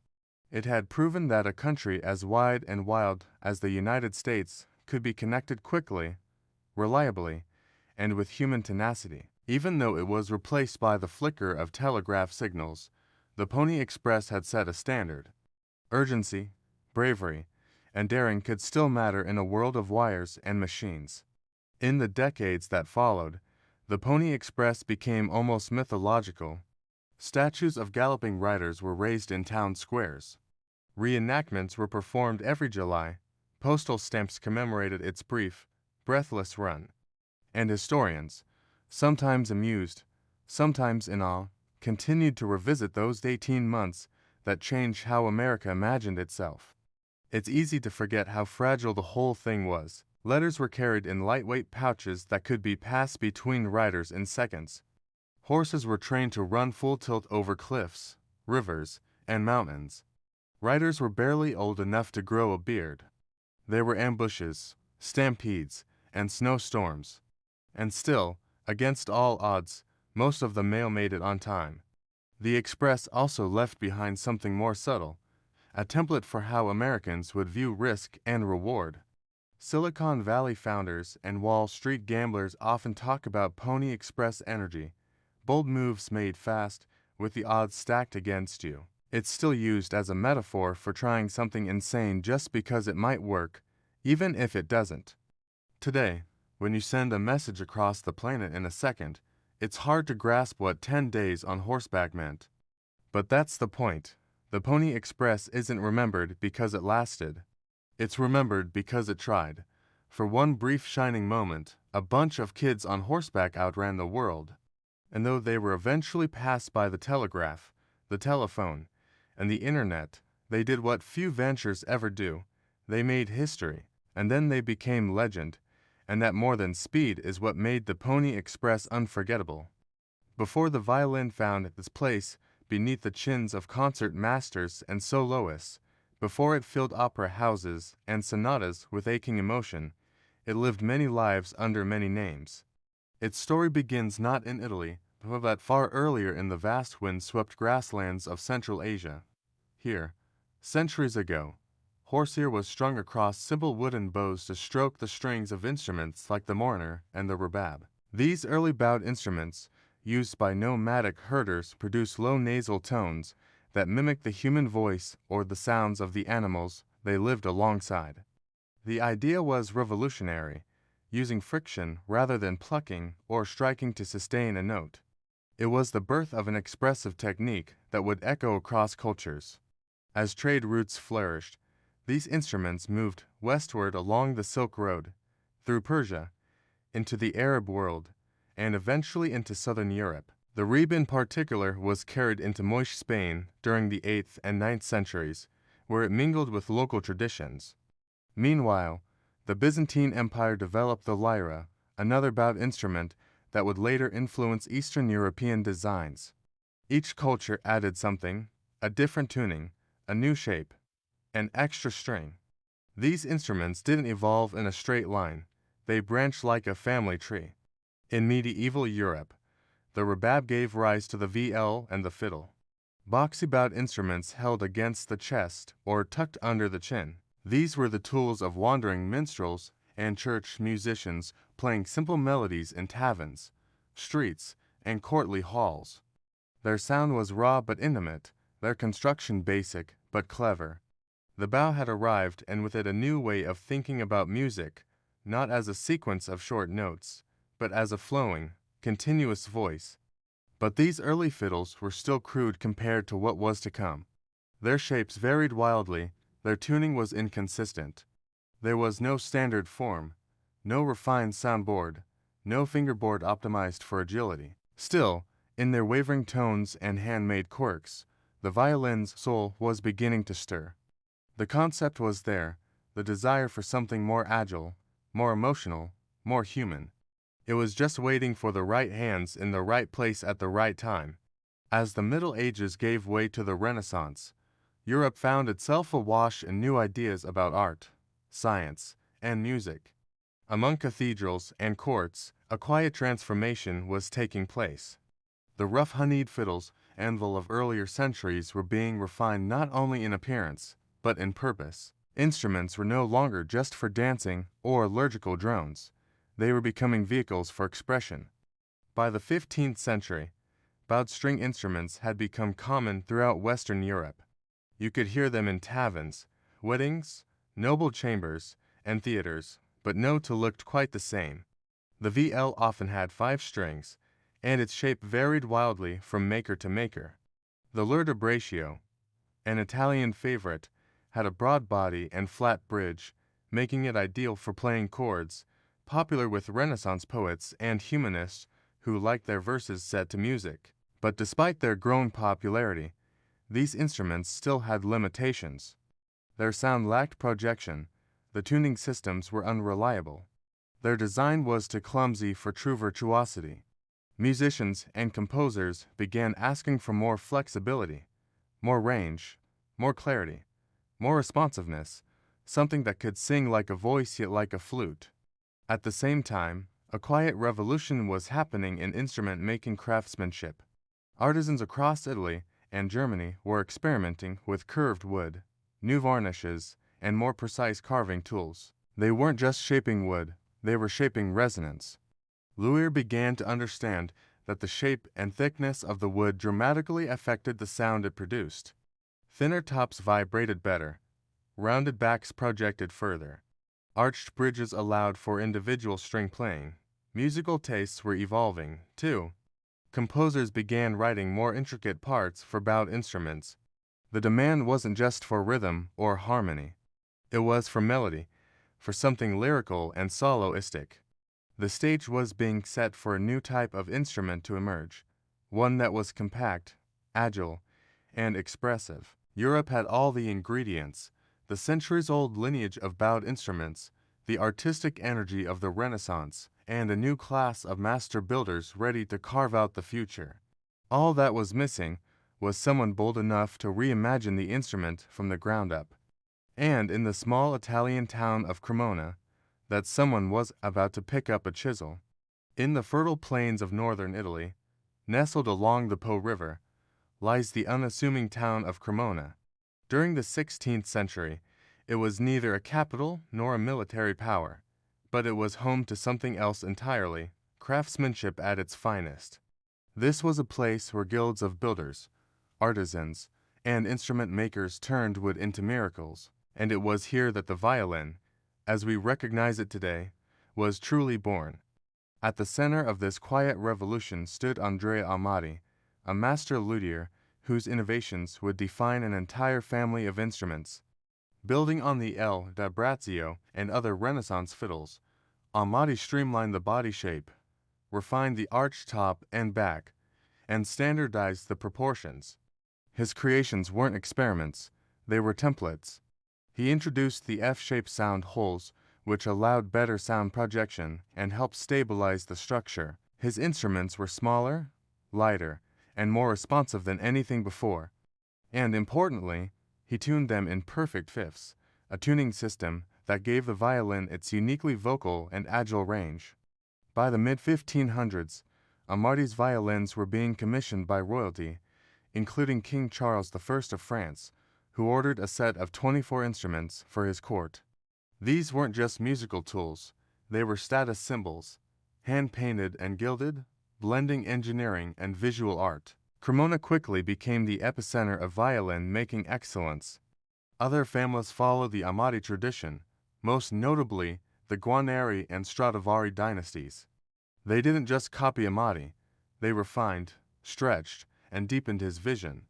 It had proven that a country as wide and wild as the United States could be connected quickly, reliably, and with human tenacity. Even though it was replaced by the flicker of telegraph signals, the Pony Express had set a standard. Urgency, bravery, and daring could still matter in a world of wires and machines. In the decades that followed, the Pony Express became almost mythological. Statues of galloping riders were raised in town squares. Reenactments were performed every July. Postal stamps commemorated its brief, breathless run. And historians, sometimes amused, sometimes in awe, continued to revisit those 18 months that changed how America imagined itself. It's easy to forget how fragile the whole thing was. Letters were carried in lightweight pouches that could be passed between riders in seconds. Horses were trained to run full tilt over cliffs, rivers, and mountains. Riders were barely old enough to grow a beard. There were ambushes, stampedes, and snowstorms. And still, against all odds, most of the mail made it on time. The Express also left behind something more subtle, a template for how Americans would view risk and reward. Silicon Valley founders and Wall Street gamblers often talk about Pony Express energy, bold moves made fast, with the odds stacked against you. It's still used as a metaphor for trying something insane just because it might work, even if it doesn't. Today, when you send a message across the planet in a second, it's hard to grasp what 10 days on horseback meant. But that's the point. The Pony Express isn't remembered because it lasted. It's remembered because it tried. For one brief shining moment, a bunch of kids on horseback outran the world. And though they were eventually passed by the telegraph, the telephone, and the internet, they did what few ventures ever do. They made history, and then they became legend. And that more than speed is what made the Pony Express unforgettable. Before the violin found its place beneath the chins of concert masters and soloists, before it filled opera houses and sonatas with aching emotion, it lived many lives under many names. Its story begins not in Italy, but far earlier in the vast wind-swept grasslands of Central Asia. Here, centuries ago, horsehair was strung across simple wooden bows to stroke the strings of instruments like the mourner and the rebab. These early bowed instruments, used by nomadic herders, produced low nasal tones that mimicked the human voice or the sounds of the animals they lived alongside. The idea was revolutionary. using friction rather than plucking or striking to sustain a note. It was the birth of an expressive technique that would echo across cultures. As trade routes flourished, these instruments moved westward along the Silk Road, through Persia, into the Arab world, and eventually into southern Europe. The reed in particular was carried into Moorish Spain during the 8th and 9th centuries, where it mingled with local traditions. Meanwhile, the Byzantine Empire developed the lyra, another bowed instrument that would later influence Eastern European designs. Each culture added something, a different tuning, a new shape, an extra string. These instruments didn't evolve in a straight line, they branched like a family tree. In medieval Europe, the rebab gave rise to the viol and the fiddle. Boxy-bowed instruments held against the chest or tucked under the chin. These were the tools of wandering minstrels and church musicians playing simple melodies in taverns, streets, and courtly halls. Their sound was raw but intimate, their construction basic but clever. The bow had arrived, and with it a new way of thinking about music, not as a sequence of short notes, but as a flowing, continuous voice. But these early fiddles were still crude compared to what was to come. Their shapes varied wildly, their tuning was inconsistent. There was no standard form, no refined soundboard, no fingerboard optimized for agility. Still, in their wavering tones and handmade quirks, the violin's soul was beginning to stir. The concept was there, the desire for something more agile, more emotional, more human. It was just waiting for the right hands in the right place at the right time. As the Middle Ages gave way to the Renaissance, Europe found itself awash in new ideas about art, science, and music. Among cathedrals and courts, a quiet transformation was taking place. The rough-honeyed fiddles, anvil of earlier centuries, were being refined not only in appearance, but in purpose. Instruments were no longer just for dancing or liturgical drones. They were becoming vehicles for expression. By the 15th century, bowed string instruments had become common throughout Western Europe. You could hear them in taverns, weddings, noble chambers, and theaters, but no two looked quite the same. The viol often had 5 strings, and its shape varied wildly from maker to maker. The lirt de braccio, an Italian favorite, had a broad body and flat bridge, making it ideal for playing chords, popular with Renaissance poets and humanists who liked their verses set to music. But despite their growing popularity, these instruments still had limitations. Their sound lacked projection, the tuning systems were unreliable. Their design was too clumsy for true virtuosity. Musicians and composers began asking for more flexibility, more range, more clarity, more responsiveness, something that could sing like a voice yet like a flute. At the same time, a quiet revolution was happening in instrument-making craftsmanship. Artisans across Italy and Germany were experimenting with curved wood, new varnishes, and more precise carving tools. They weren't just shaping wood, they were shaping resonance. Luire began to understand that the shape and thickness of the wood dramatically affected the sound it produced. Thinner tops vibrated better, rounded backs projected further. Arched bridges allowed for individual string playing. Musical tastes were evolving, too. Composers began writing more intricate parts for bowed instruments. The demand wasn't just for rhythm or harmony. It was for melody, for something lyrical and soloistic. The stage was being set for a new type of instrument to emerge, one that was compact, agile, and expressive. Europe had all the ingredients: the centuries-old lineage of bowed instruments, the artistic energy of the Renaissance, and a new class of master builders ready to carve out the future. All that was missing was someone bold enough to reimagine the instrument from the ground up. And in the small Italian town of Cremona, that someone was about to pick up a chisel. In the fertile plains of northern Italy, nestled along the Po River, lies the unassuming town of Cremona. During the 16th century, it was neither a capital nor a military power, but it was home to something else entirely, craftsmanship at its finest. This was a place where guilds of builders, artisans, and instrument makers turned wood into miracles, and it was here that the violin, as we recognize it today, was truly born. At the center of this quiet revolution stood Andrea Amati, a master luthier whose innovations would define an entire family of instruments. Building on the L. d'Abrazio and other Renaissance fiddles, Amati streamlined the body shape, refined the arched top and back, and standardized the proportions. His creations weren't experiments, they were templates. He introduced the F-shaped sound holes, which allowed better sound projection and helped stabilize the structure. His instruments were smaller, lighter, and more responsive than anything before. And importantly, he tuned them in perfect fifths, a tuning system that gave the violin its uniquely vocal and agile range. By the mid-1500s, Amati's violins were being commissioned by royalty, including King Charles I of France, who ordered a set of 24 instruments for his court. These weren't just musical tools, they were status symbols, hand-painted and gilded, blending engineering and visual art. Cremona quickly became the epicenter of violin-making excellence. Other families followed the Amati tradition, most notably the Guarneri and Stradivari dynasties. They didn't just copy Amati, they refined, stretched, and deepened his vision.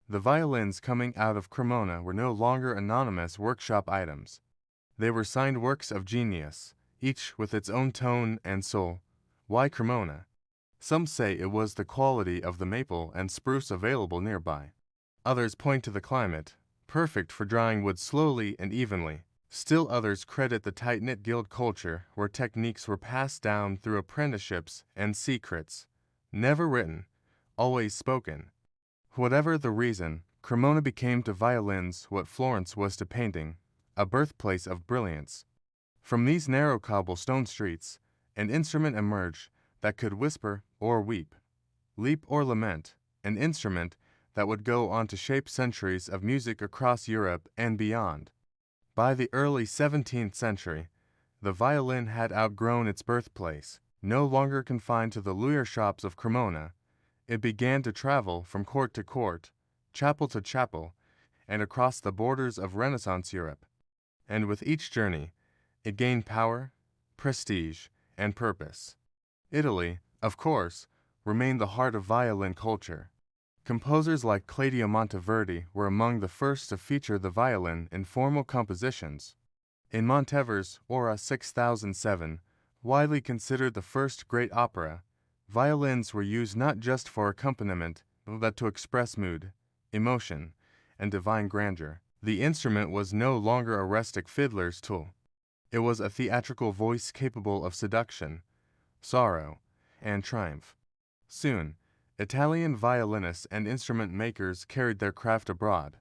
The violins coming out of Cremona were no longer anonymous workshop items. They were signed works of genius, each with its own tone and soul. Why Cremona? Some say it was the quality of the maple and spruce available nearby. Others point to the climate, perfect for drying wood slowly and evenly. Still others credit the tight-knit guild culture where techniques were passed down through apprenticeships and secrets. Never written, always spoken. Whatever the reason, Cremona became to violins what Florence was to painting, a birthplace of brilliance. From these narrow cobblestone streets, an instrument emerged that could whisper or weep, leap or lament, an instrument that would go on to shape centuries of music across Europe and beyond. By the early 17th century, the violin had outgrown its birthplace. No longer confined to the luthier shops of Cremona, it began to travel from court to court, chapel to chapel, and across the borders of Renaissance Europe. And with each journey, it gained power, prestige, and purpose. Italy, of course, remained the heart of violin culture. Composers like Claudio Monteverdi were among the first to feature the violin in formal compositions. In Monteverdi's Ora 6007, widely considered the first great opera, violins were used not just for accompaniment, but to express mood, emotion, and divine grandeur. The instrument was no longer a rustic fiddler's tool. It was a theatrical voice capable of seduction, sorrow, and triumph. Soon, Italian violinists and instrument makers carried their craft abroad.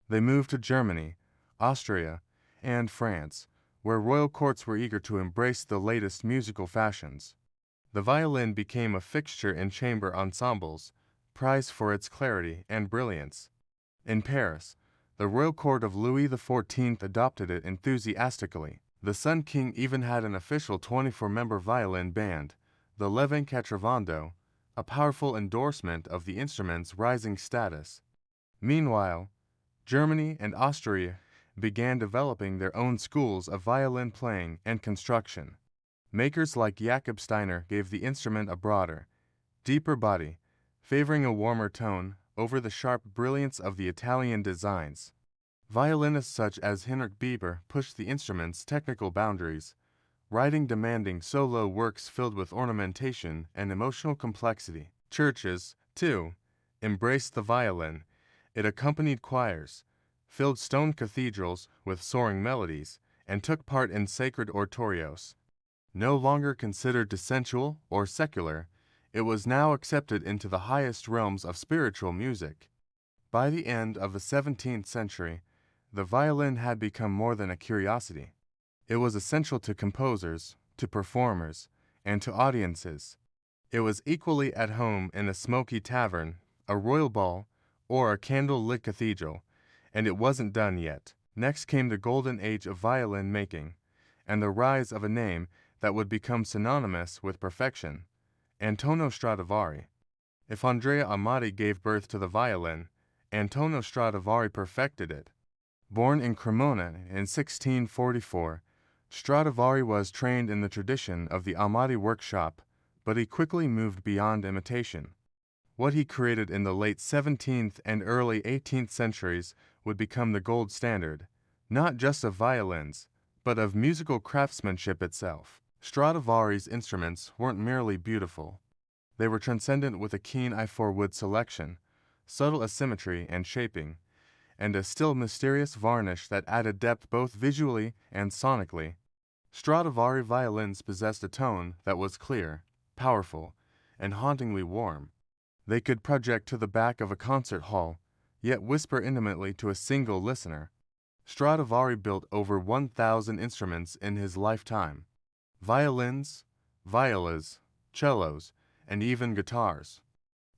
They moved to Germany, Austria, and France, where royal courts were eager to embrace the latest musical fashions. The violin became a fixture in chamber ensembles, prized for its clarity and brilliance. In Paris, the royal court of Louis XIV adopted it enthusiastically. The Sun King even had an official 24-member violin band, the Levancatravando, a powerful endorsement of the instrument's rising status. Meanwhile, Germany and Austria began developing their own schools of violin playing and construction. Makers like Jakob Steiner gave the instrument a broader, deeper body, favoring a warmer tone over the sharp brilliance of the Italian designs. Violinists such as Heinrich Bieber pushed the instrument's technical boundaries, writing demanding solo works filled with ornamentation and emotional complexity. Churches, too, embraced the violin. It accompanied choirs, filled stone cathedrals with soaring melodies, and took part in sacred oratorios. No longer considered sensual or secular, it was now accepted into the highest realms of spiritual music. By the end of the 17th century, the violin had become more than a curiosity. It was essential to composers, to performers, and to audiences. It was equally at home in a smoky tavern, a royal ball, or a candle-lit cathedral, and it wasn't done yet. Next came the golden age of violin making, and the rise of a name that would become synonymous with perfection, Antonio Stradivari. If Andrea Amati gave birth to the violin, Antonio Stradivari perfected it. Born in Cremona in 1644, Stradivari was trained in the tradition of the Amati workshop, but he quickly moved beyond imitation. What he created in the late 17th and early 18th centuries would become the gold standard, not just of violins, but of musical craftsmanship itself. Stradivari's instruments weren't merely beautiful. They were transcendent with a keen eye for wood selection, subtle asymmetry and shaping, and a still mysterious varnish that added depth both visually and sonically. Stradivari violins possessed a tone that was clear, powerful, and hauntingly warm. They could project to the back of a concert hall, yet whisper intimately to a single listener. Stradivari built over 1,000 instruments in his lifetime: violins, violas, cellos, and even guitars.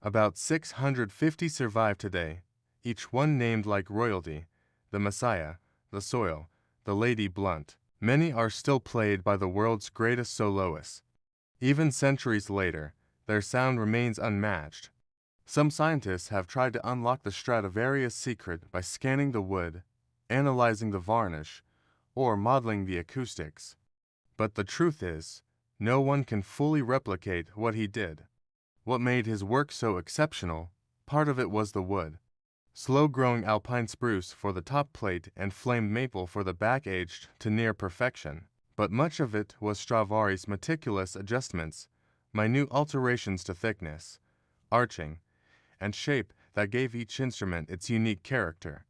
About 650 survive today, each one named like royalty: the Messiah, the Soil, the Lady Blunt. Many are still played by the world's greatest soloists. Even centuries later, their sound remains unmatched. Some scientists have tried to unlock the Stradivarius secret by scanning the wood, analyzing the varnish, or modeling the acoustics. But the truth is, no one can fully replicate what he did. What made his work so exceptional, part of it was the wood. Slow-growing alpine spruce for the top plate and flamed maple for the back aged to near perfection. But much of it was Stradivari's meticulous adjustments, minute alterations to thickness, arching, and shape that gave each instrument its unique character.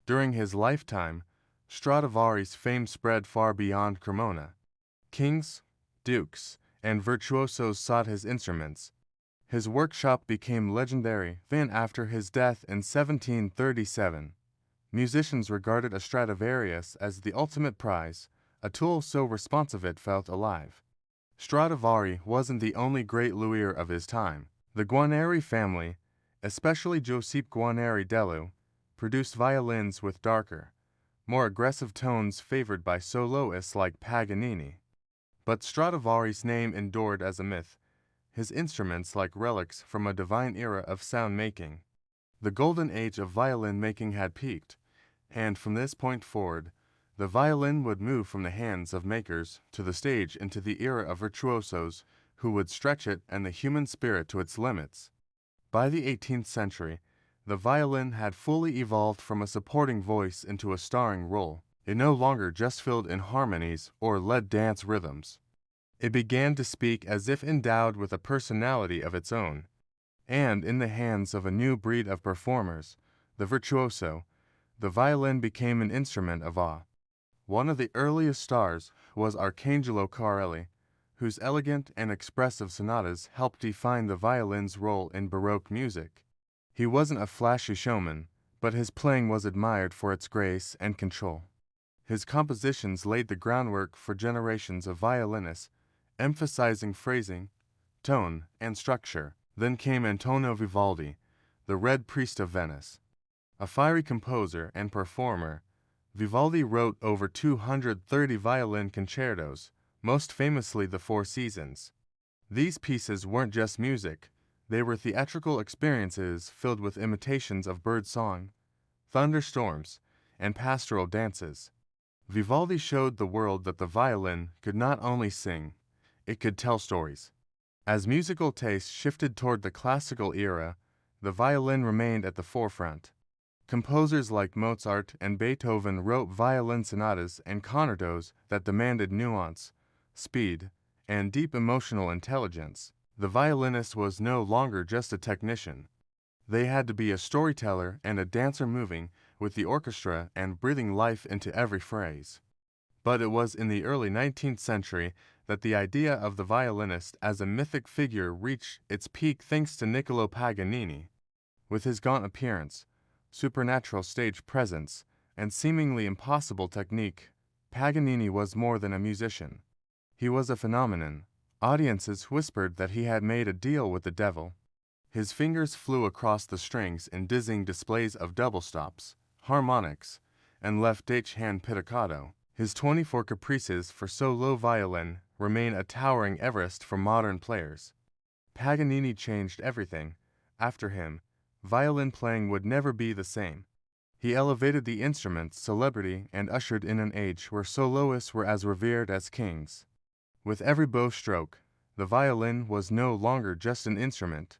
During his lifetime, Stradivari's fame spread far beyond Cremona. Kings, dukes, and virtuosos sought his instruments. His workshop became legendary even after his death in 1737. Musicians regarded a Stradivarius as the ultimate prize, a tool so responsive it felt alive. Stradivari wasn't the only great luthier of his time. The Guarneri family, especially Giuseppe Guarneri Dello, produced violins with darker, more aggressive tones favored by soloists like Paganini. But Stradivari's name endured as a myth, his instruments like relics from a divine era of sound making. The golden age of violin making had peaked, and from this point forward, the violin would move from the hands of makers to the stage into the era of virtuosos who would stretch it and the human spirit to its limits. By the 18th century, the violin had fully evolved from a supporting voice into a starring role. It no longer just filled in harmonies or led dance rhythms. It began to speak as if endowed with a personality of its own. And in the hands of a new breed of performers, the virtuoso, the violin became an instrument of awe. One of the earliest stars was Arcangelo Corelli, whose elegant and expressive sonatas helped define the violin's role in Baroque music. He wasn't a flashy showman, but his playing was admired for its grace and control. His compositions laid the groundwork for generations of violinists, emphasizing phrasing, tone, and structure. Then came Antonio Vivaldi, the Red Priest of Venice. A fiery composer and performer, Vivaldi wrote over 230 violin concertos, most famously the Four Seasons. These pieces weren't just music, they were theatrical experiences filled with imitations of birdsong, thunderstorms, and pastoral dances. Vivaldi showed the world that the violin could not only sing, it could tell stories. As musical taste shifted toward the classical era, the violin remained at the forefront. Composers like Mozart and Beethoven wrote violin sonatas and concertos that demanded nuance, speed, and deep emotional intelligence. The violinist was no longer just a technician. They had to be a storyteller and a dancer, moving with the orchestra and breathing life into every phrase. But it was in the early 19th century that the idea of the violinist as a mythic figure reached its peak thanks to Niccolo Paganini. With his gaunt appearance, supernatural stage presence, and seemingly impossible technique, Paganini was more than a musician. He was a phenomenon. Audiences whispered that he had made a deal with the devil. His fingers flew across the strings in dizzying displays of double stops, harmonics, and left hand pizzicato. His 24 caprices for solo violin remain a towering Everest for modern players. Paganini changed everything. After him, violin playing would never be the same. He elevated the instrument's celebrity and ushered in an age where soloists were as revered as kings. With every bow stroke, the violin was no longer just an instrument.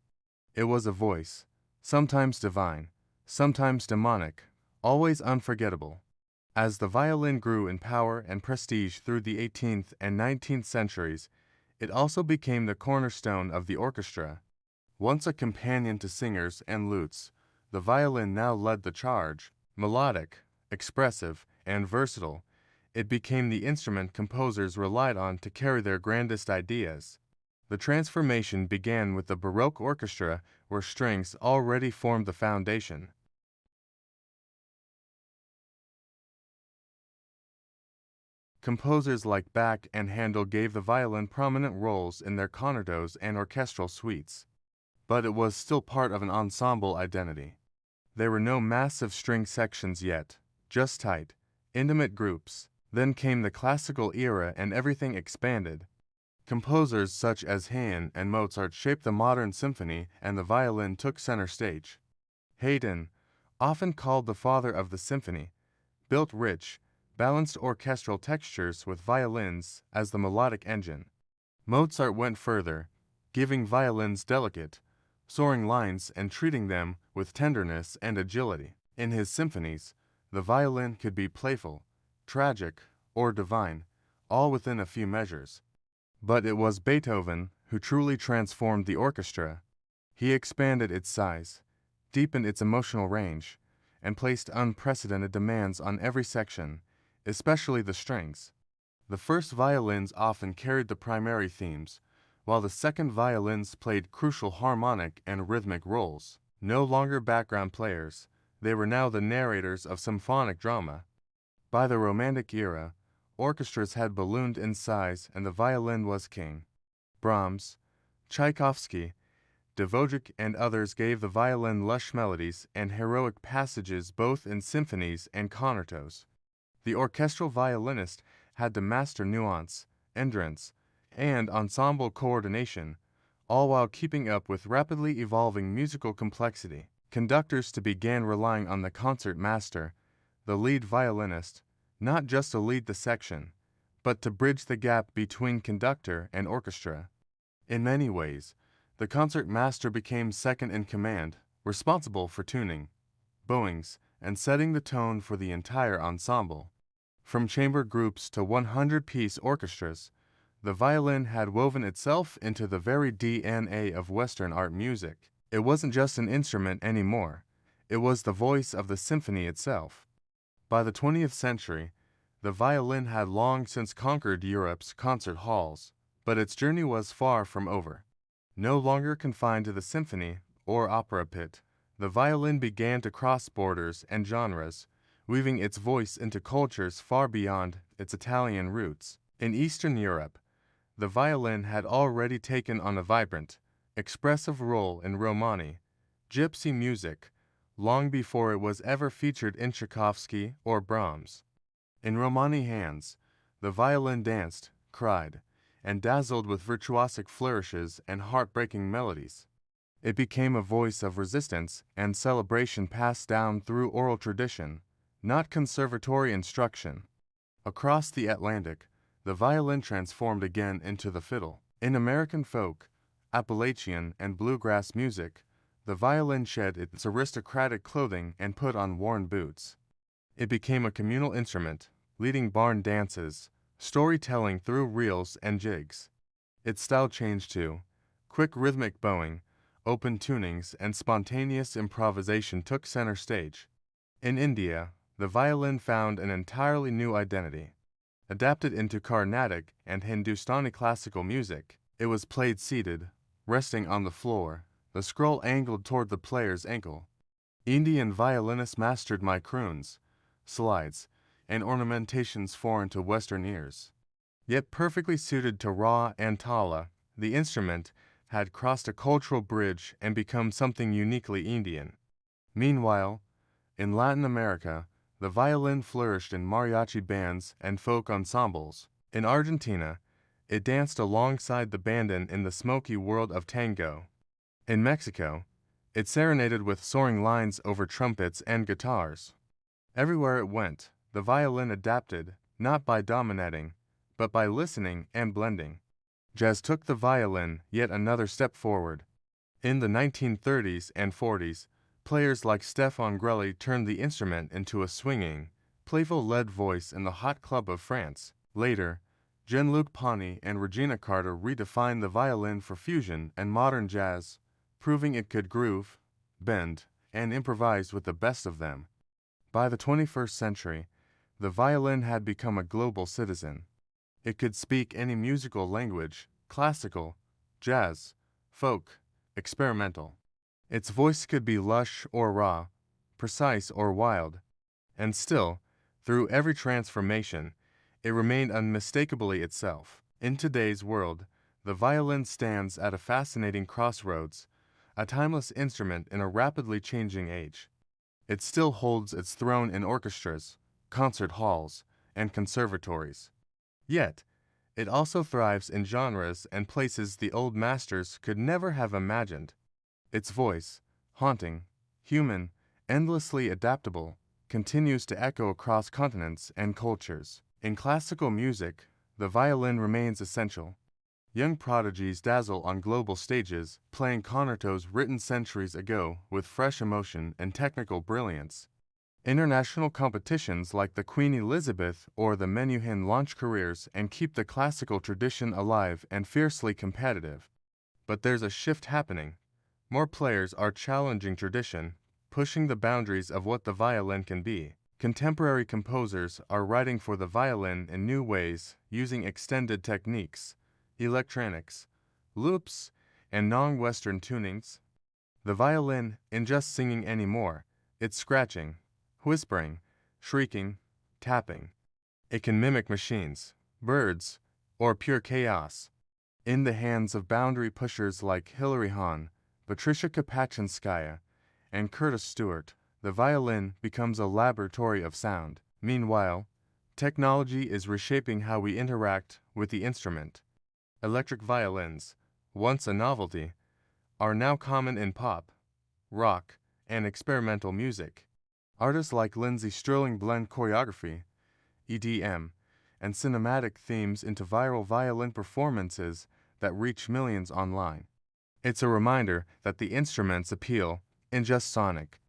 It was a voice, sometimes divine, sometimes demonic, always unforgettable. As the violin grew in power and prestige through the 18th and 19th centuries, it also became the cornerstone of the orchestra. Once a companion to singers and lutes, the violin now led the charge. Melodic, expressive, and versatile, it became the instrument composers relied on to carry their grandest ideas. The transformation began with the Baroque orchestra, where strings already formed the foundation. Composers like Bach and Handel gave the violin prominent roles in their concertos and orchestral suites. But it was still part of an ensemble identity. There were no massive string sections yet, just tight, intimate groups. Then came the classical era and everything expanded. Composers such as Haydn and Mozart shaped the modern symphony, and the violin took center stage. Haydn, often called the father of the symphony, built rich, balanced orchestral textures with violins as the melodic engine. Mozart went further, giving violins delicate, soaring lines and treating them with tenderness and agility. In his symphonies, the violin could be playful, tragic, or divine, all within a few measures. But it was Beethoven who truly transformed the orchestra. He expanded its size, deepened its emotional range, and placed unprecedented demands on every section, especially the strings. The first violins often carried the primary themes, while the second violins played crucial harmonic and rhythmic roles. No longer background players, they were now the narrators of symphonic drama. By the Romantic era, orchestras had ballooned in size and the violin was king. Brahms, Tchaikovsky, Dvorak and others gave the violin lush melodies and heroic passages both in symphonies and concertos. The orchestral violinist had to master nuance, endurance, and ensemble coordination, all while keeping up with rapidly evolving musical complexity. Conductors began relying on the concert master, the lead violinist, not just to lead the section, but to bridge the gap between conductor and orchestra. In many ways, the concert master became second in command, responsible for tuning, bowings, and setting the tone for the entire ensemble. From chamber groups to 100-piece orchestras, the violin had woven itself into the very DNA of Western art music. It wasn't just an instrument anymore. It was the voice of the symphony itself. By the 20th century, the violin had long since conquered Europe's concert halls, but its journey was far from over. No longer confined to the symphony or opera pit, the violin began to cross borders and genres, weaving its voice into cultures far beyond its Italian roots. In Eastern Europe, the violin had already taken on a vibrant, expressive role in Romani, gypsy music, long before it was ever featured in Tchaikovsky or Brahms. In Romani hands, the violin danced, cried, and dazzled with virtuosic flourishes and heartbreaking melodies. It became a voice of resistance and celebration passed down through oral tradition, not conservatory instruction. Across the Atlantic, the violin transformed again into the fiddle. In American folk, Appalachian, and bluegrass music, the violin shed its aristocratic clothing and put on worn boots. It became a communal instrument, leading barn dances, storytelling through reels and jigs. Its style changed too. Quick rhythmic bowing, open tunings, and spontaneous improvisation took center stage. In India, the violin found an entirely new identity. Adapted into Carnatic and Hindustani classical music, it was played seated, resting on the floor, the scroll angled toward the player's ankle. Indian violinists mastered microons, slides, and ornamentations foreign to Western ears. Yet perfectly suited to raw and tala, the instrument had crossed a cultural bridge and become something uniquely Indian. Meanwhile, in Latin America, the violin flourished in mariachi bands and folk ensembles. In Argentina, it danced alongside the bandin in the smoky world of tango. In Mexico, it serenaded with soaring lines over trumpets and guitars. Everywhere it went, the violin adapted, not by dominating, but by listening and blending. Jazz took the violin yet another step forward. In the 1930s and 40s, players like Stéphane Grelli turned the instrument into a swinging, playful lead voice in the hot club of France. Later, Jean-Luc Ponty and Regina Carter redefined the violin for fusion and modern jazz, proving it could groove, bend, and improvise with the best of them. By the 21st century, the violin had become a global citizen. It could speak any musical language, classical, jazz, folk, experimental. Its voice could be lush or raw, precise or wild. And still, through every transformation, it remained unmistakably itself. In today's world, the violin stands at a fascinating crossroads, a timeless instrument in a rapidly changing age. It still holds its throne in orchestras, concert halls, and conservatories. Yet, it also thrives in genres and places the old masters could never have imagined. Its voice, haunting, human, endlessly adaptable, continues to echo across continents and cultures. In classical music, the violin remains essential. Young prodigies dazzle on global stages, playing concertos written centuries ago with fresh emotion and technical brilliance. International competitions like the Queen Elizabeth or the Menuhin launch careers and keep the classical tradition alive and fiercely competitive. But there's a shift happening. More players are challenging tradition, pushing the boundaries of what the violin can be. Contemporary composers are writing for the violin in new ways, using extended techniques, electronics, loops, and non-Western tunings. The violin isn't just singing anymore, it's scratching, whispering, shrieking, tapping. It can mimic machines, birds, or pure chaos. In the hands of boundary pushers like Hilary Hahn, Patricia Kapachinskaya, and Curtis Stewart, the violin becomes a laboratory of sound. Meanwhile, technology is reshaping how we interact with the instrument. Electric violins, once a novelty, are now common in pop, rock, and experimental music. Artists like Lindsey Stirling blend choreography, EDM, and cinematic themes into viral violin performances that reach millions online. It's a reminder that the instrument's appeal isn't just sonic.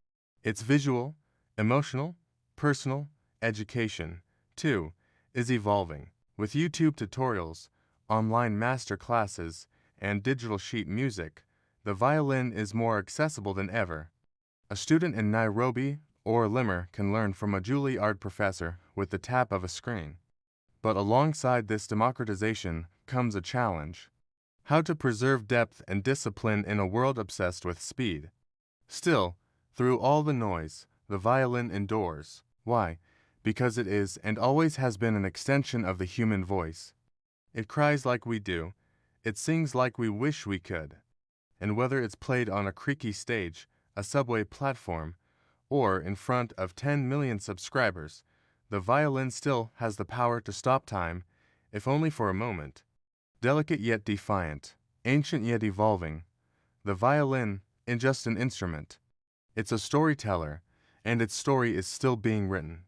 Its visual, emotional, personal, education, too, is evolving. With YouTube tutorials, online master classes, and digital sheet music, the violin is more accessible than ever. A student in Nairobi or Limmer can learn from a Juilliard professor with the tap of a screen. But alongside this democratization comes a challenge: how to preserve depth and discipline in a world obsessed with speed. Still, through all the noise, the violin endures. Why? Because it is and always has been an extension of the human voice. It cries like we do, it sings like we wish we could. And whether it's played on a creaky stage, a subway platform, or in front of 10 million subscribers, the violin still has the power to stop time, if only for a moment. Delicate yet defiant, ancient yet evolving, the violin isn't just an instrument. It's a storyteller, and its story is still being written.